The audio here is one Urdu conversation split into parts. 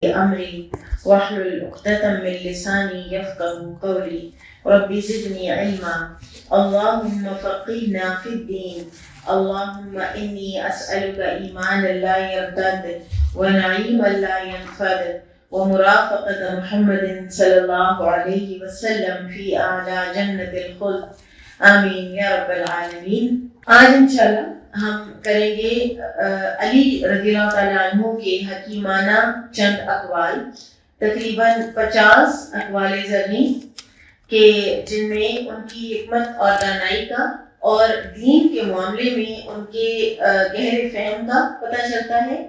أمري واحلل عقدة من لساني يفقهوا قولي ربي زدني علما اللهم فقهنا في الدين اللهم إني أسألك إيمانا لا يرتد ونعيما لا ينفد ومرافقة محمد صلى الله عليه وسلم في أعلى جنة الخلد آمین یا رب العالمین۔ آج انشاءاللہ ہم کریں گے علی رضی اللہ تعالیٰ عنہ کے حکیمانہ چند اقوال، تقریباً 50 اقوال زرعی کہ جن میں ان کی حکمت اور دانائی کا اور دین کے معاملے میں ان کے گہرے فہم کا پتہ چلتا ہے۔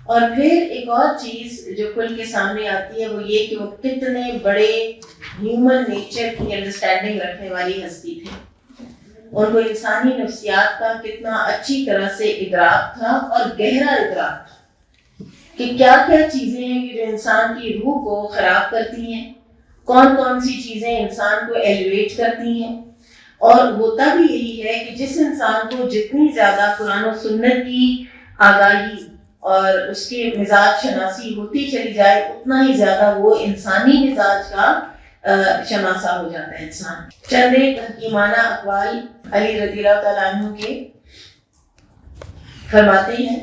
اور پھر ایک اور چیز جو کھل کے سامنے آتی ہے وہ یہ کہ وہ کتنے بڑے ہیومن نیچر کی انڈرسٹینڈنگ رکھنے والی ہستی تھے، ان کو انسانی نفسیات کا کتنا اچھی طرح سے ادراک تھا اور گہرا ادراک تھا کہ کیا کیا چیزیں ہیں جو انسان کی روح کو خراب کرتی ہیں، کون کون سی چیزیں انسان کو ایلیویٹ کرتی ہیں۔ اور ہوتا بھی یہی ہے کہ جس انسان کو جتنی زیادہ قرآن و سنت کی آگاہی اور اس کے مزاج شناسی ہوتی چلی جائے اتنا ہی زیادہ وہ انسانی مزاج کا شناسا ہو جاتا ہے انسان۔ چند ایک حکیمانہ اقوال علی رضی اللہ تعالیٰ عنہ کے فرماتے ہیں،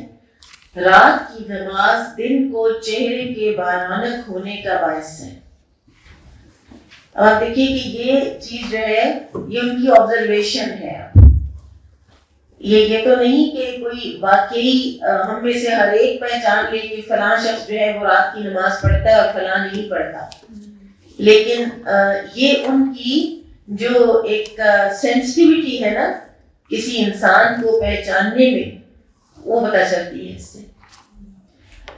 رات کی نماز دن کو چہرے کے بارانک ہونے کا باعث ہے۔ آپ دیکھیے کہ یہ چیز جو ہے یہ ان کی آبزرویشن ہے، یہ تو نہیں کہ کوئی واقعی ہم میں سے ہر ایک پہچان لے کہ فلاں شخص جو ہے وہ رات کی نماز پڑھتا ہے اور فلاں نہیں پڑھتا، لیکن یہ ان کی جو ایک سینسٹیوٹی ہے نا کسی انسان کو پہچاننے میں، وہ پتہ چلتی ہے اس سے۔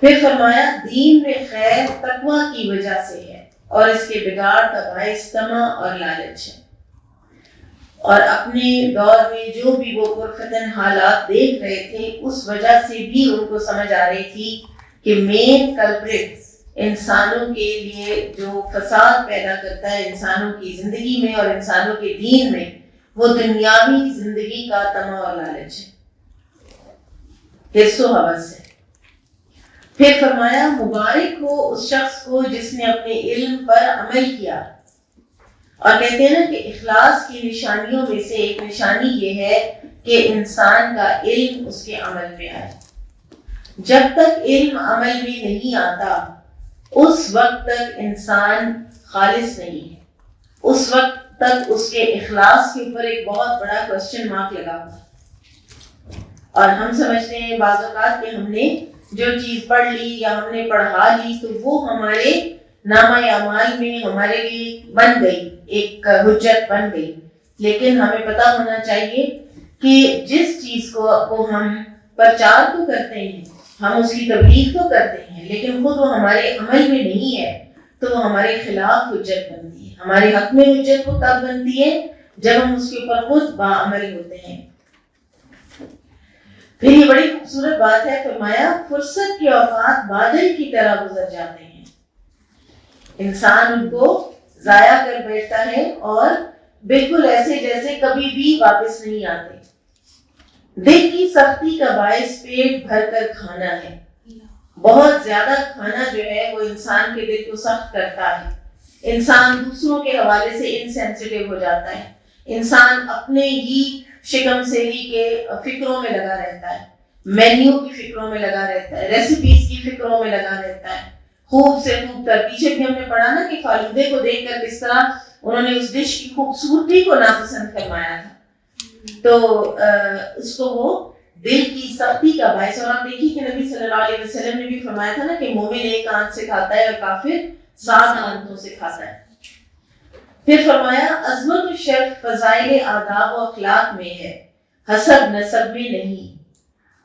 پھر فرمایا دین میں خیر تقویٰ کی وجہ سے ہے اور اس کے بگاڑ کا باعث طمع اور لالچ ہے۔ اور اپنے دور میں جو بھی وہ پرفتن حالات دیکھ رہے تھے اس وجہ سے بھی ان کو سمجھ آ رہی تھی کہ مین کلپریٹ انسانوں کے لیے جو فساد پیدا کرتا ہے انسانوں کی زندگی میں اور انسانوں کے دین میں، وہ دنیاوی زندگی کا طمع اور لالچ ہے، حرص و ہوس ہے۔ پھر فرمایا مبارک ہو اس شخص کو جس نے اپنے علم پر عمل کیا۔ اور کہتے ہیں نا کہ اخلاص کی نشانیوں میں سے ایک نشانی یہ ہے کہ انسان کا علم اس کے عمل میں آئے۔ جب تک علم عمل میں نہیں آتا اس وقت تک انسان خالص نہیں ہے، اس وقت تک اس کے اخلاص کے اوپر ایک بہت بڑا کوسچن مارک لگا ہوا۔ اور ہم سمجھتے ہیں بعض اوقات کہ ہم نے جو چیز پڑھ لی یا ہم نے پڑھا لی تو وہ ہمارے نامہ اعمال میں ہمارے لیے بن گئی، ایک حجت بن گئی، لیکن ہمیں پتہ ہونا چاہیے کہ جس چیز کو ہم پرچار تو کرتے ہیں، ہم اس کی تبلیغ تو کرتے ہیں، لیکن خود وہ ہمارے عمل میں نہیں ہے تو وہ ہمارے خلاف حجت بنتی ہے۔ ہمارے حق میں حجت وہ تب بنتی ہے جب ہم اس کے اوپر خود باعمل ہوتے ہیں۔ پھر یہ بڑی خوبصورت بات ہے، فرمایا فرصت کے اوقات بادل کی طرح گزر جاتے ہیں، انسان ان کو ضائع کر بیٹھتا ہے اور بالکل ایسے جیسے کبھی بھی واپس نہیں آتے۔ دل کی سختی کا باعث پیٹ بھر کر کھانا ہے، بہت زیادہ کھانا جو ہے وہ انسان کے دل کو سخت کرتا ہے، انسان دوسروں کے حوالے سے انسینسٹیو ہو جاتا ہے، انسان اپنے ہی شکم سیری کے فکروں میں لگا رہتا ہے، مینیو کی فکروں میں لگا رہتا ہے، ریسیپیز کی فکروں میں لگا رہتا ہے، خوب سے خوب تر۔ پیچھے بھی ہم نے پڑھا نا کہ فالودے کو دیکھ کر کس طرح انہوں نے اس ڈش کی خوبصورتی کو ناپسند فرمایا تھا، تو اس کو وہ دل کی سختی کا باعث۔ اور آپ دیکھیے کہ نبی صلی اللہ علیہ وسلم نے بھی فرمایا تھا نا کہ مومن ایک آنکھ سے کھاتا ہے اور کافر 7 آنکھوں سے کھاتا ہے۔ پھر فرمایا عظمت و شرف فضائل آداب و اخلاق میں ہے، حسب نسب میں نہیں۔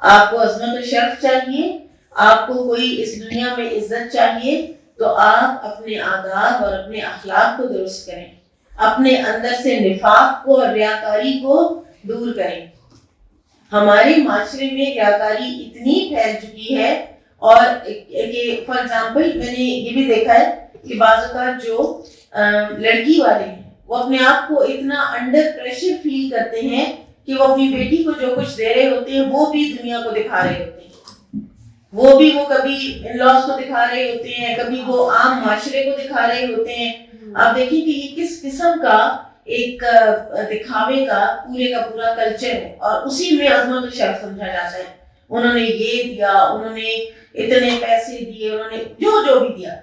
آپ کو عظمت و شرف چاہیے، آپ کو کوئی اس دنیا میں عزت چاہیے تو آپ اپنے آداب اور اپنے اخلاق کو درست کریں، اپنے اندر سے نفاق کو اور ریاکاری کو دور کریں۔ ہمارے معاشرے میں ریاکاری اتنی پھیل چکی ہے، اور فار ایگزامپل میں نے یہ بھی دیکھا ہے کہ بعض اوقات جو لڑکی والے ہیں وہ اپنے آپ کو اتنا انڈر پریشر فیل کرتے ہیں کہ وہ اپنی بیٹی کو جو کچھ دے رہے ہوتے ہیں وہ بھی دنیا کو دکھا رہے ہوتے ہیں، وہ بھی وہ کبھی ان لاس کو دکھا رہے ہوتے ہیں، کبھی وہ عام معاشرے کو دکھا رہے ہوتے ہیں. آپ دیکھیں کہ یہ کس قسم کا ایک دکھاوے کا پورا کلچر ہے، اور اسی میں عظمت و شرف سمجھا جاتا ہے. انہوں نے یہ دیا، انہوں نے اتنے پیسے دیے، انہوں نے جو بھی دیا،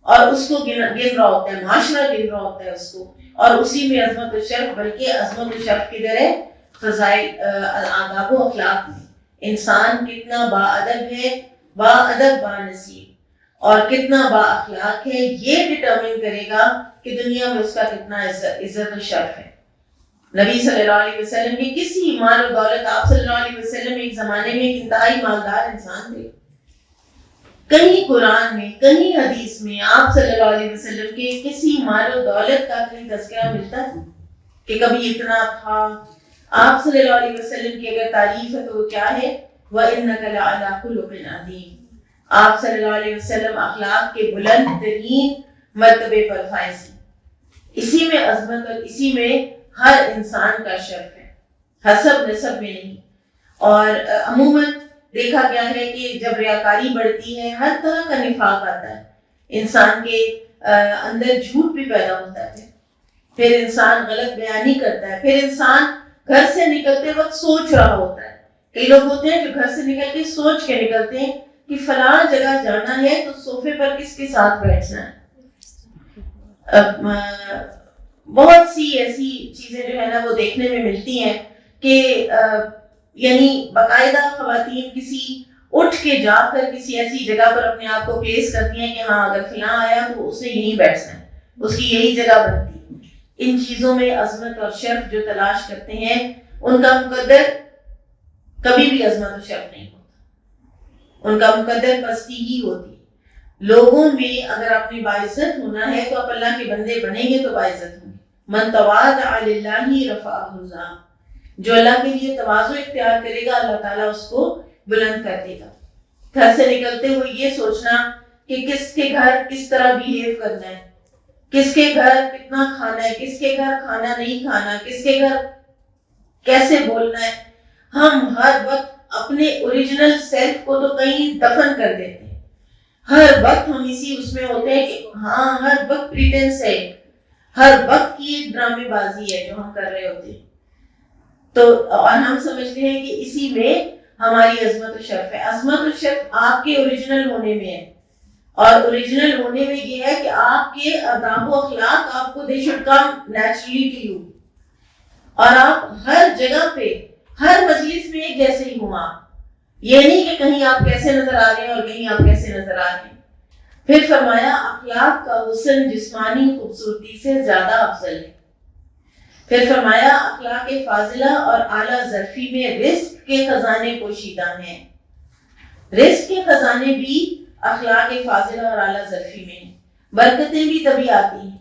اور اس کو گن رہا ہوتا ہے، معاشرہ گن رہا ہوتا ہے اس کو، اور اسی میں عظمت و شرف. بلکہ عظمت و شرف کدھر ہے؟ فضائل آداب و اخلاق میں. انسان کتنا با ادب ہے، با ادب با نصیب، اور کتنا با اخلاق ہے، یہ ڈٹرمن کرے گا کہ دنیا میں اس کا کتنا عزت و شرف ہے. نبی صلی اللہ علیہ وسلم کی کسی مال و دولت، آپ صلی اللہ علیہ وسلم ایک زمانے میں ایک انتہائی مالدار انسان تھے. کہیں قرآن میں، کہیں حدیث میں آپ صلی اللہ علیہ وسلم کے کسی مال و دولت کا کہیں تذکرہ ملتا ہے کہ کبھی اتنا تھا؟ آپ صلی اللہ علیہ وسلم کی اگر تعریف ہے تو وہ کیا ہے؟ وَإِنَّكَ لَعَلَىٰ خُلُقٍ عَظِيمٍ. آپ صلی اللہ علیہ وسلم اخلاق کے بلند ترین مرتبے پر فائز ہیں. اسی میں عظمت اور اسی میں ہر انسان کا شرف ہے، حسب نسب میں نہیں. اور عموماً دیکھا گیا ہے کہ جب ریاکاری بڑھتی ہے، ہر طرح کا نفاق آتا ہے، انسان کے اندر جھوٹ بھی پیدا ہوتا ہے، پھر انسان غلط بیانی کرتا ہے، پھر انسان گھر سے نکلتے وقت سوچ رہا ہوتا ہے. کئی لوگ ہوتے ہیں جو گھر سے نکل کے سوچ کے نکلتے ہیں کہ فلاں جگہ جانا ہے تو صوفے پر کس کے ساتھ بیٹھنا ہے. بہت سی ایسی چیزیں جو ہے نا وہ دیکھنے میں ملتی ہیں کہ یعنی باقاعدہ خواتین کسی اٹھ کے جا کر کسی ایسی جگہ پر اپنے آپ کو پلیس کرتی ہیں کہ ہاں اگر فلاں آیا تو اسے یہیں بیٹھنا ہے، اس کی یہی جگہ بنتی ہے. ان چیزوں میں عظمت اور شرف جو تلاش کرتے ہیں ان کا مقدر کبھی بھی عظمت و شرف نہیں ہوتا، ان کا مقدر پستی ہی ہوتی ہے. لوگوں میں اگر آپ نے باعزت ہونا ہے تو آپ اللہ کے بندے بنیں گے تو باعزت ہوں گے. من تواضع للہ رفعہ اللہ، جو اللہ کے لیے تواضع اختیار کرے گا اللہ تعالیٰ اس کو بلند کر دے گا. گھر سے نکلتے ہوئے یہ سوچنا کہ کس کے گھر کس طرح بیہیو کرنا ہے، کس کے گھر کتنا کھانا ہے، کس کے گھر کھانا نہیں کھانا، کس کے گھر کیسے بولنا ہے. ہم ہر وقت اپنے اوریجنل سیلف کو تو کہیں دفن کر دیتے ہیں، ہر وقت ہم اسی اس میں ہوتے ہیں کہ ہاں ہر وقت پریٹینس ہے، ہر وقت کی ایک ڈرامے بازی ہے جو ہم کر رہے ہوتے ہیں. تو اور ہم سمجھتے ہیں کہ اسی میں ہماری عظمت و شرف ہے. عظمت و شرف آپ کے اوریجنل ہونے میں ہے، اور اوریجنل ہونے میں یہ ہے کہ آپ کے آداب و اخلاق آپ کو they should come naturally to you, اور آپ ہر جگہ پہ ہر مجلس میں ایک جیسے ہی ہوں. آپ یہ نہیں کہ کہیں آپ کیسے نظر آ رہے ہیں اور کہیں آپ کیسے نظر آ رہے ہیں. پھر فرمایا اخلاق کا حسن جسمانی خوبصورتی سے زیادہ افضل ہے. پھر فرمایا اخلاق فاضلہ اور اعلیٰ ظرفی میں رزق کے خزانے پوشیدہ ہیں. رزق کے خزانے بھی اخلاق فاضلہ اور اعلیٰ ظرفی میں ہیں. برکتیں بھی تبھی آتی ہیں.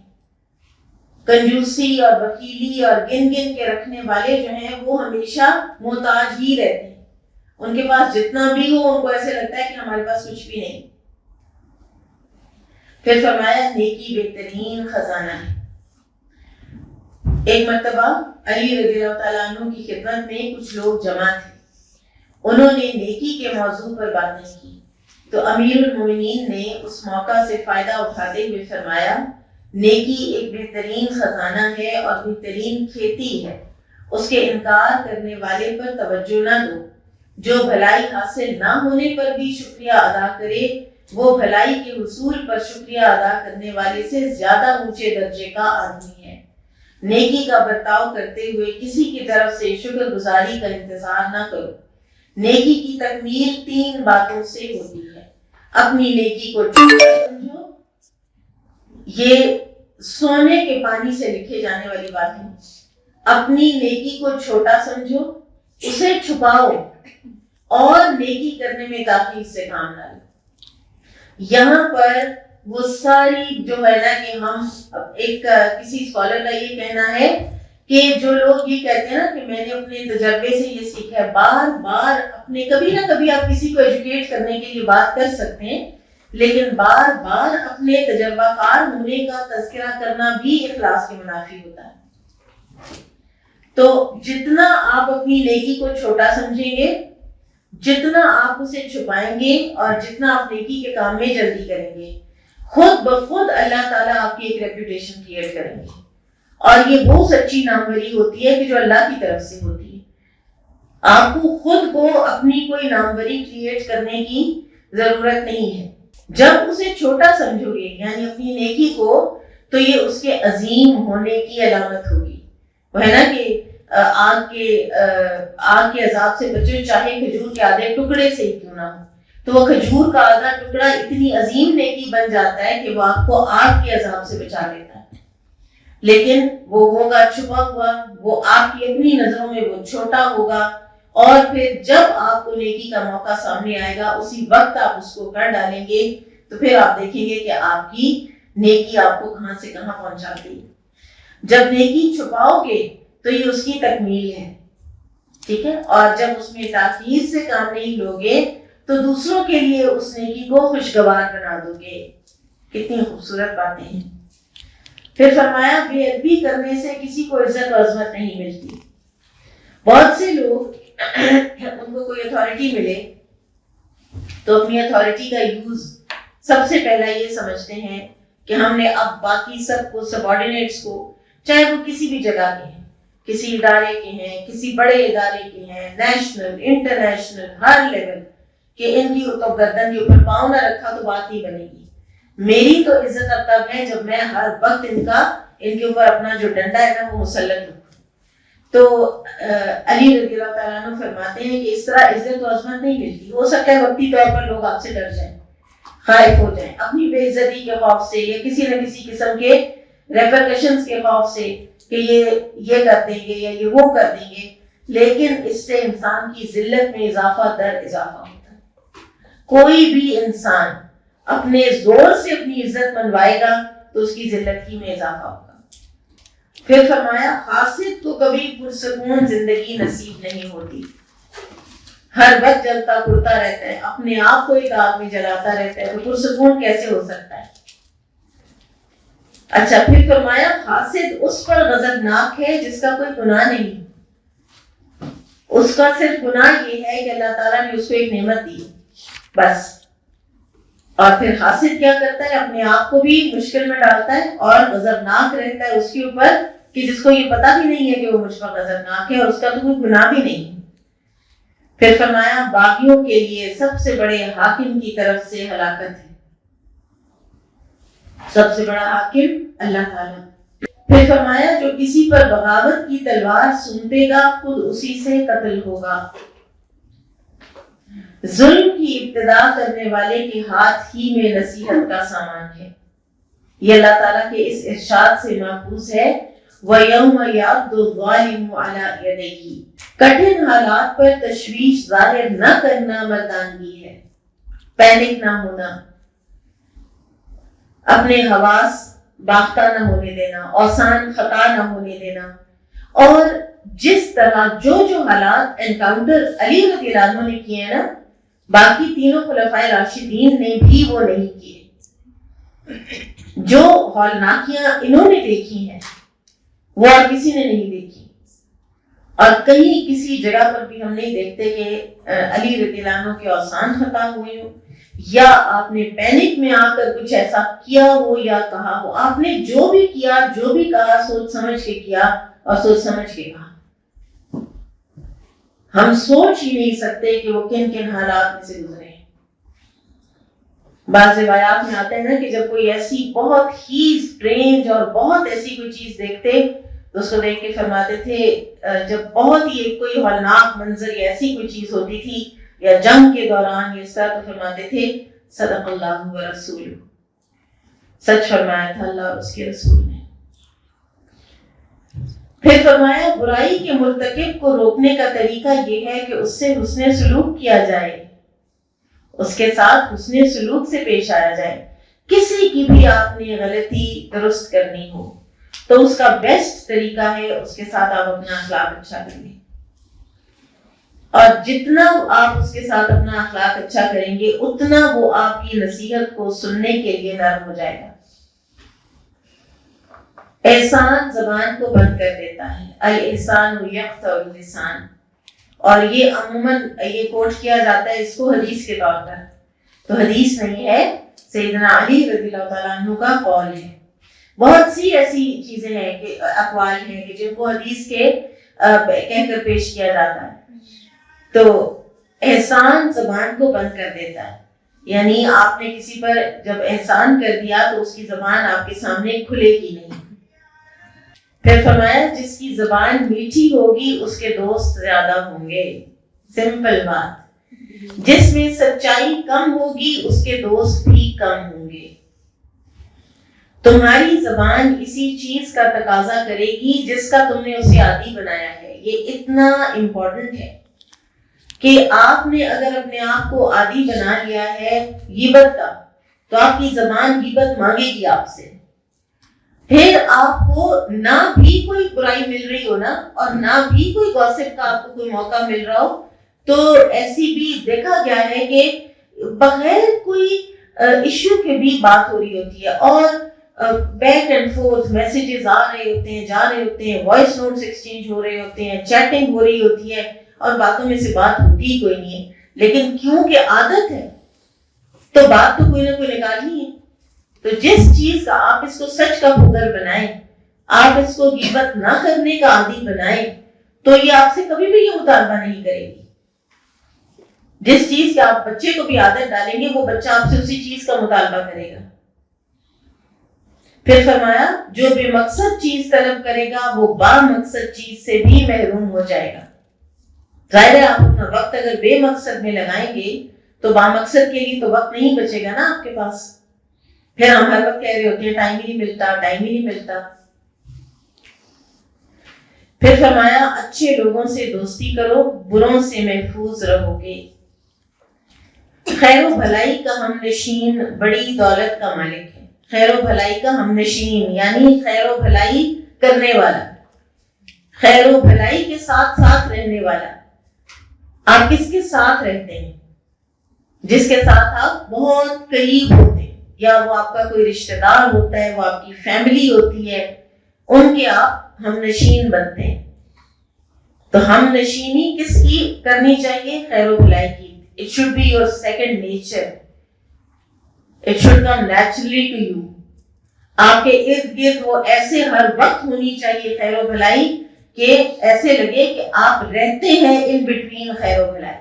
کنجوسی اور بخیلی اور گن گن کے رکھنے والے جو ہیں وہ ہمیشہ محتاج ہی رہتے ہیں. ان کے پاس جتنا بھی ہو ان کو ایسے لگتا ہے کہ ہمارے پاس کچھ بھی نہیں. پھر فرمایا نیکی بہترین خزانہ ہے. ایک مرتبہ علی رضی اللہ تعالیٰ عنہ کی خدمت میں کچھ لوگ جمع تھے. انہوں نے نیکی کے موضوع پر باتیں کی تو امیر المومنین نے اس موقع سے فائدہ اٹھاتے ہوئے فرمایا نیکی ایک بہترین خزانہ ہے اور بہترین کھیتی ہے. اس کے انکار کرنے والے پر توجہ نہ دو. جو بھلائی حاصل نہ ہونے پر بھی شکریہ ادا کرے وہ بھلائی کے حصول پر شکریہ ادا کرنے والے سے زیادہ اونچے درجے کا آدمی ہے. نیکی کا برتاؤ کرتے ہوئے کسی کی طرف سے شکر گزاری کا انتظار نہ کرو. نیکی کی تکمیل 3 باتوں سے ہوتی ہے. اپنی نیکی کو چھوٹا سمجھو، یہ سونے کے پانی سے لکھے جانے والی بات ہے. اپنی نیکی کو چھوٹا سمجھو، اسے چھپاؤ اور نیکی کرنے میں کافی سے کام ڈالو. یہاں پر وہ ساری جو ہے نا کہ ہم ایک کسی اسکالر کا یہ کہنا ہے کہ جو لوگ یہ کہتے ہیں نا کہ میں نے اپنے تجربے سے یہ سیکھا ہے، بار بار اپنے کبھی نہ کبھی آپ کسی کو ایجوکیٹ کرنے کے لیے بات کر سکتے ہیں، لیکن بار بار اپنے تجربہ کار ہونے کا تذکرہ کرنا بھی اخلاص کے منافی ہوتا ہے. تو جتنا آپ اپنی نیکی کو چھوٹا سمجھیں گے جتنا آپ اسے چھپائیں گے اور جتنا آپ نیکی کے کام میں جلدی کریں گے، خود بخود اللہ تعالیٰ آپ کی ایک ریپوٹیشن کریٹ کریں گے. اور یہ وہ سچی ناموری ہوتی ہے کہ جو اللہ کی طرف سے ہوتی ہے. آپ کو خود کو اپنی کوئی ناموری کریٹ کرنے کی ضرورت نہیں ہے. جب اسے چھوٹا سمجھو گے یعنی اپنی نیکی کو، تو یہ اس کے عظیم ہونے کی علامت ہوگی. وہ ہے نا کہ آگ کے عذاب سے بچو چاہے کھجور کے آدھے ٹکڑے سے ہی کیوں نہ ہو. تو وہ کھجور کا آدھا ٹکڑا اتنی عظیم نیکی بن جاتا ہے کہ وہ آپ کو آگ کے عذاب سے بچا لیتا ہے. لیکن وہ ہوگا چھپا ہوا، وہ آپ کی اپنی نظروں میں وہ چھوٹا ہوگا، اور پھر جب آپ کو نیکی کا موقع سامنے آئے گا اسی وقت آپ اس کو کر ڈالیں گے، تو پھر آپ دیکھیں گے کہ آپ کی نیکی آپ کو کہاں سے کہاں پہنچاتی ہے. جب نیکی چھپاؤ گے تو یہ اس کی تکمیل ہے، ٹھیک ہے. اور جب اس میں تاخیر سے کام نہیں لوگے تو دوسروں کے لیے اس نیکی کو خوشگوار بنا دو گے. کتنی خوبصورت باتیں ہیں. پھر فرمایا بے ادبی کرنے سے کسی کو عزت و عظمت نہیں ملتی. بہت سے لوگ ان کو کوئی اتھارٹی ملے تو اپنی اتھارٹی کا یوز سب سے پہلا یہ سمجھتے ہیں کہ ہم نے اب باقی سب کو سبارڈینیٹس کو، چاہے وہ کسی بھی جگہ کے ہیں، کسی ادارے کے ہیں، کسی بڑے ادارے کے ہیں، نیشنل انٹرنیشنل ہر لیول، کہ ان کی تو گردن کے اوپر پاؤں نہ رکھا تو بات نہیں بنے گی. میری تو عزت اب تک ہے جب میں ہر وقت ان کے اوپر اپنا جو ڈنڈا ہے نا وہ مسلط ہوں. تو علی رضی اللہ تعالیٰ عنہ فرماتے ہیں کہ اس طرح عزت و عظمت نہیں ملتی. ہو سکتا ہے وقتی طور پر لوگ آپ سے ڈر جائیں، خائف ہو جائیں اپنی بے عزتی کے خوف سے، یا کسی نہ کسی قسم کے ریپرکشنز کے خوف سے کہ یہ کر دیں گے یا یہ وہ کر دیں گے. لیکن اس سے انسان کی ذلت میں اضافہ در اضافہ ہوتا ہے. کوئی بھی انسان اپنے زور سے اپنی عزت منوائے گا تو اس کی ذلت ہی میں اضافہ ہوگا. پھر فرمایا حاسد کو کبھی پرسکون زندگی نصیب نہیں ہوتی. ہر وقت جلتا پڑتا رہتا ہے، اپنے آپ کو ایک آگ میں جلاتا رہتا ہے، تو پرسکون کیسے ہو سکتا ہے. اچھا پھر فرمایا حاسد اس پر غضبناک ہے جس کا کوئی گناہ نہیں. اس کا صرف گناہ یہ ہے کہ اللہ تعالیٰ نے اس کو ایک نعمت دی بس. اور پھر حاسد کیا کرتا ہے، اپنے آپ کو بھی مشکل میں ڈالتا ہے اور غضبناک رہتا ہے اس کے اوپر کہ جس کو یہ پتا بھی نہیں ہے کہ وہ مجھ پر غضبناک ہے اور اس کا تو کوئی گناہ بھی نہیں. پھر فرمایا باغیوں کے لیے سب سے بڑے حاکم کی طرف سے ہلاکت ہے. سب سے بڑا حاکم اللہ تعالیٰ. پھر فرمایا جو کسی پر بغاوت کی تلوار سونپے گا خود اسی سے قتل ہوگا. ظلم کی ابتدا کرنے والے کے ہاتھ ہی میں نصیحت کا سامان ہے. یہ اللہ تعالیٰ کے اس ارشاد سے محفوظ ہے وَيَوْمَ يَعْضُ الظَّالِمُ عَلَىٰ يَدَيْهِ. کٹھن حالات پر تشویش ظاہر نہ کرنا مردانگی ہے. پینک نہ ہونا، اپنے حواس باختہ نہ ہونے دینا، اوسان خطا نہ ہونے دینا. اور جس طرح جو حالات انکاؤنٹر علی رضی اللہ عنہ نے کیے ہیں نا، باقی تینوں خلفائے راشدین نے بھی وہ نہیں کیے. جو ہولناکیاں انہوں نے دیکھی ہیں وہ اور کسی نے نہیں دیکھی. اور کہیں کسی جگہ پر بھی ہم نہیں دیکھتے کہ علی رضی اللہ عنہ کے اوسان خطا ہوئے ہو، یا آپ نے پینک میں آ کر کچھ ایسا کیا ہو یا کہا ہو. آپ نے جو بھی کیا، جو بھی کہا، سوچ سمجھ کے کیا اور سوچ سمجھ کے کہا. ہم سوچ ہی نہیں سکتے کہ وہ کن کن حالات میں سے گزرے ہیں. بعض روایات میں آتا ہے نا کہ جب کوئی ایسی بہت ہی سٹرینج اور بہت ایسی کوئی چیز دیکھتے تو اس کو دیکھ کے فرماتے تھے، جب بہت ہی کوئی ہولناک منظر یا ایسی کوئی چیز ہوتی تھی یا جنگ کے دوران یہ سب، تو فرماتے تھے صدق اللہ و رسول، سچ فرمایا تھا اللہ اور اس کے رسول نے. پھر فرمایا برائی کے مرتکب کو روکنے کا طریقہ یہ ہے کہ اس سے حسن سلوک کیا جائے، اس کے ساتھ حسن سلوک سے پیش آیا جائے. کسی کی بھی آپ نے غلطی درست کرنی ہو تو اس کا بیسٹ طریقہ ہے اس کے ساتھ آپ اپنا اخلاق اچھا کریں گے. اور جتنا آپ اس کے ساتھ اپنا اخلاق اچھا کریں گے اتنا وہ آپ کی نصیحت کو سننے کے لیے نرم ہو جائے گا. احسان زبان کو بند کر دیتا ہے، الاحسان یقطع اللسان. اور یہ عموماً یہ کوٹ کیا جاتا ہے اس کو حدیث کے طور پر، تو حدیث نہیں ہے، سیدنا علی رضی اللہ تعالیٰ عنہ کا قول ہے۔ بہت سی ایسی چیزیں ہیں کہ اقوال ہیں کہ جن کو حدیث کے کہہ کر پیش کیا جاتا ہے۔ تو احسان زبان کو بند کر دیتا ہے، یعنی آپ نے کسی پر جب احسان کر دیا تو اس کی زبان آپ کے سامنے کھلے گی نہیں۔ پھر فرمایا جس کی زبان میٹھی ہوگی اس کے دوست زیادہ ہوں گے، سمپل بات۔ جس میں سچائی کم ہوگی اس کے دوست بھی کم ہوں گے۔ تمہاری زبان اسی چیز کا تقاضا کرے گی جس کا تم نے اسے عادی بنایا ہے۔ یہ اتنا امپورٹنٹ ہے کہ آپ نے اگر اپنے آپ کو عادی بنا لیا ہے غیبت کا تو آپ کی زبان غیبت مانگے گی آپ سے۔ پھر آپ کو نہ بھی کوئی برائی مل رہی ہو نا، اور نہ بھی کوئی گوسپ کا آپ کو کوئی موقع مل رہا ہو، تو ایسی بھی دیکھا گیا ہے کہ بغیر کوئی ایشو کے بھی بات ہو رہی ہوتی ہے، اور بیک اینڈ فورتھ میسیجز آ رہے ہوتے ہیں، جا رہے ہوتے ہیں، وائس نوٹس ایکسچینج ہو رہے ہوتے ہیں، چیٹنگ ہو رہی ہوتی ہے، اور باتوں میں سے بات ہوتی ہی کوئی نہیں ہے، لیکن کیونکہ عادت ہے تو بات تو کوئی نہ کوئی نکالنی ہے۔ تو جس چیز کا آپ اس کو سچ کا پکر بنائیں، آپ اس کو غیبت نہ کرنے کا عادی بنائیں، تو یہ آپ سے کبھی بھی یہ مطالبہ نہیں کرے گی۔ جس چیز کے آپ بچے کو بھی عادت ڈالیں گے وہ بچہ آپ سے اسی چیز کا مطالبہ کرے گا۔ پھر فرمایا جو بے مقصد چیز طلب کرے گا وہ با مقصد چیز سے بھی محروم ہو جائے گا۔ ظاہر ہے آپ اپنا وقت اگر بے مقصد میں لگائیں گے تو با مقصد کے لیے تو وقت نہیں بچے گا نا آپ کے پاس۔ پھر ہم ہر وقت کہہ رہے ہوتے ہیں ٹائم ہی نہیں ملتا، ٹائم ہی نہیں ملتا۔ پھر فرمایا اچھے لوگوں سے دوستی کرو، بروں سے محفوظ رہو گے۔ خیر و بھلائی کا ہم نشین بڑی دولت کا مالک ہے۔ خیر و بھلائی کا ہم نشین یعنی خیر و بھلائی کرنے والا، خیر و بھلائی کے ساتھ ساتھ رہنے والا۔ آپ کس کے ساتھ رہتے ہیں؟ جس کے ساتھ آپ بہت قریب ہوتے ہیں، یا وہ آپ کا کوئی رشتہ دار ہوتا ہے، وہ آپ کی فیملی ہوتی ہے، ان کے آپ ہم نشین بنتے ہیں۔ تو ہم نشینی کس کی کرنی چاہیے؟ خیر و بھلائی کی۔ It should be your second nature. It should come naturally to you. آپ کے ارد گرد وہ ایسے ہر وقت ہونی چاہیے خیر و بھلائی کہ ایسے لگے کہ آپ رہتے ہیں ان بٹوین خیر و بھلائی۔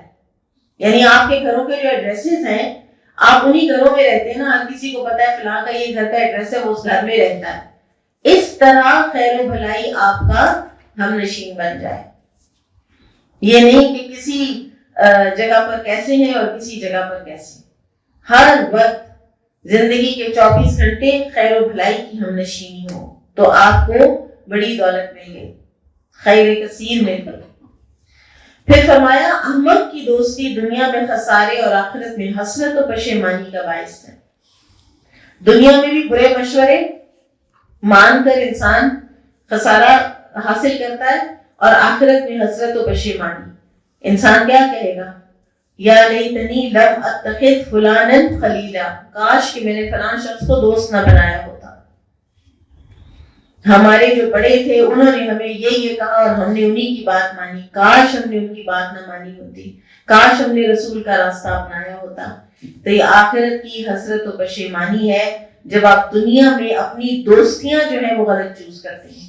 یعنی آپ کے گھروں کے جو ایڈریسز ہیں آپ انہی گھروں میں رہتے ہیں نا، ہر کسی کو پتا ہے فلاں کا یہ گھر کا ایڈریس ہے، وہ اس گھر میں رہتا ہے۔ اس طرح خیر و بھلائی آپ کا ہم نشین بن جائے۔ یہ نہیں کہ کسی جگہ پر کیسے ہیں اور کسی جگہ پر کیسے، ہر وقت زندگی کے 24 گھنٹے خیر و بھلائی کی ہم نشینی ہو تو آپ کو بڑی دولت مل گئی، خیر کثیر مل گئی۔ پھر فرمایا احمق کی دوستی دنیا میں خسارے اور آخرت میں حسرت و پشیمانی کا باعث ہے۔ دنیا میں بھی برے مشورے مان کر انسان خسارہ حاصل کرتا ہے، اور آخرت میں حسرت و پشیمانی۔ انسان کیا کہے گا؟ یا لیتنی لم اتخذ فلانا خلیلا، کاش کہ میں نے فلاں شخص کو دوست نہ بنایا ہوتا۔ ہمارے جو بڑے تھے انہوں نے ہمیں یہ کہا اور ہم نے انہی کی بات مانی، کاش ہم نے ان کی بات نہ مانی ہوتی، کاش ہم نے رسول کا راستہ اپنایا ہوتا۔ تو یہ آخرت کی حسرت و پشیمانی ہے جب آپ دنیا میں اپنی دوستیاں جو ہیں وہ غلط چوز کرتے ہیں۔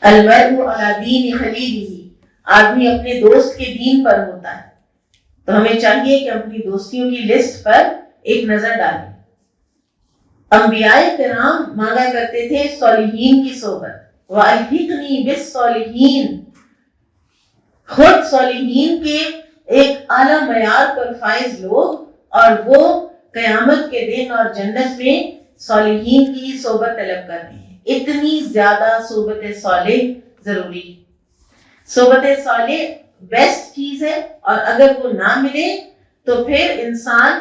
المرء علی دین خلیلہ، آدمی اپنے دوست کے دین پر ہوتا ہے۔ تو ہمیں چاہیے کہ اپنی دوستیوں کی لسٹ پر ایک نظر ڈالیں۔ انبیاء کرام مانگا کرتے تھے صالحین کی صحبت، وَأَلْحِقْنِي بِالصَّالِحِينَ، خود صالحین کے ایک اعلیٰ معیار پر فائز لوگ، اور وہ قیامت کے دن اور جنت میں صالحین کی صحبت طلب کرتے ہیں۔ اتنی زیادہ صحبت صالح ضروری ہے۔ صحبت صالح بیسٹ چیز ہے، اور اگر وہ نہ ملے تو پھر انسان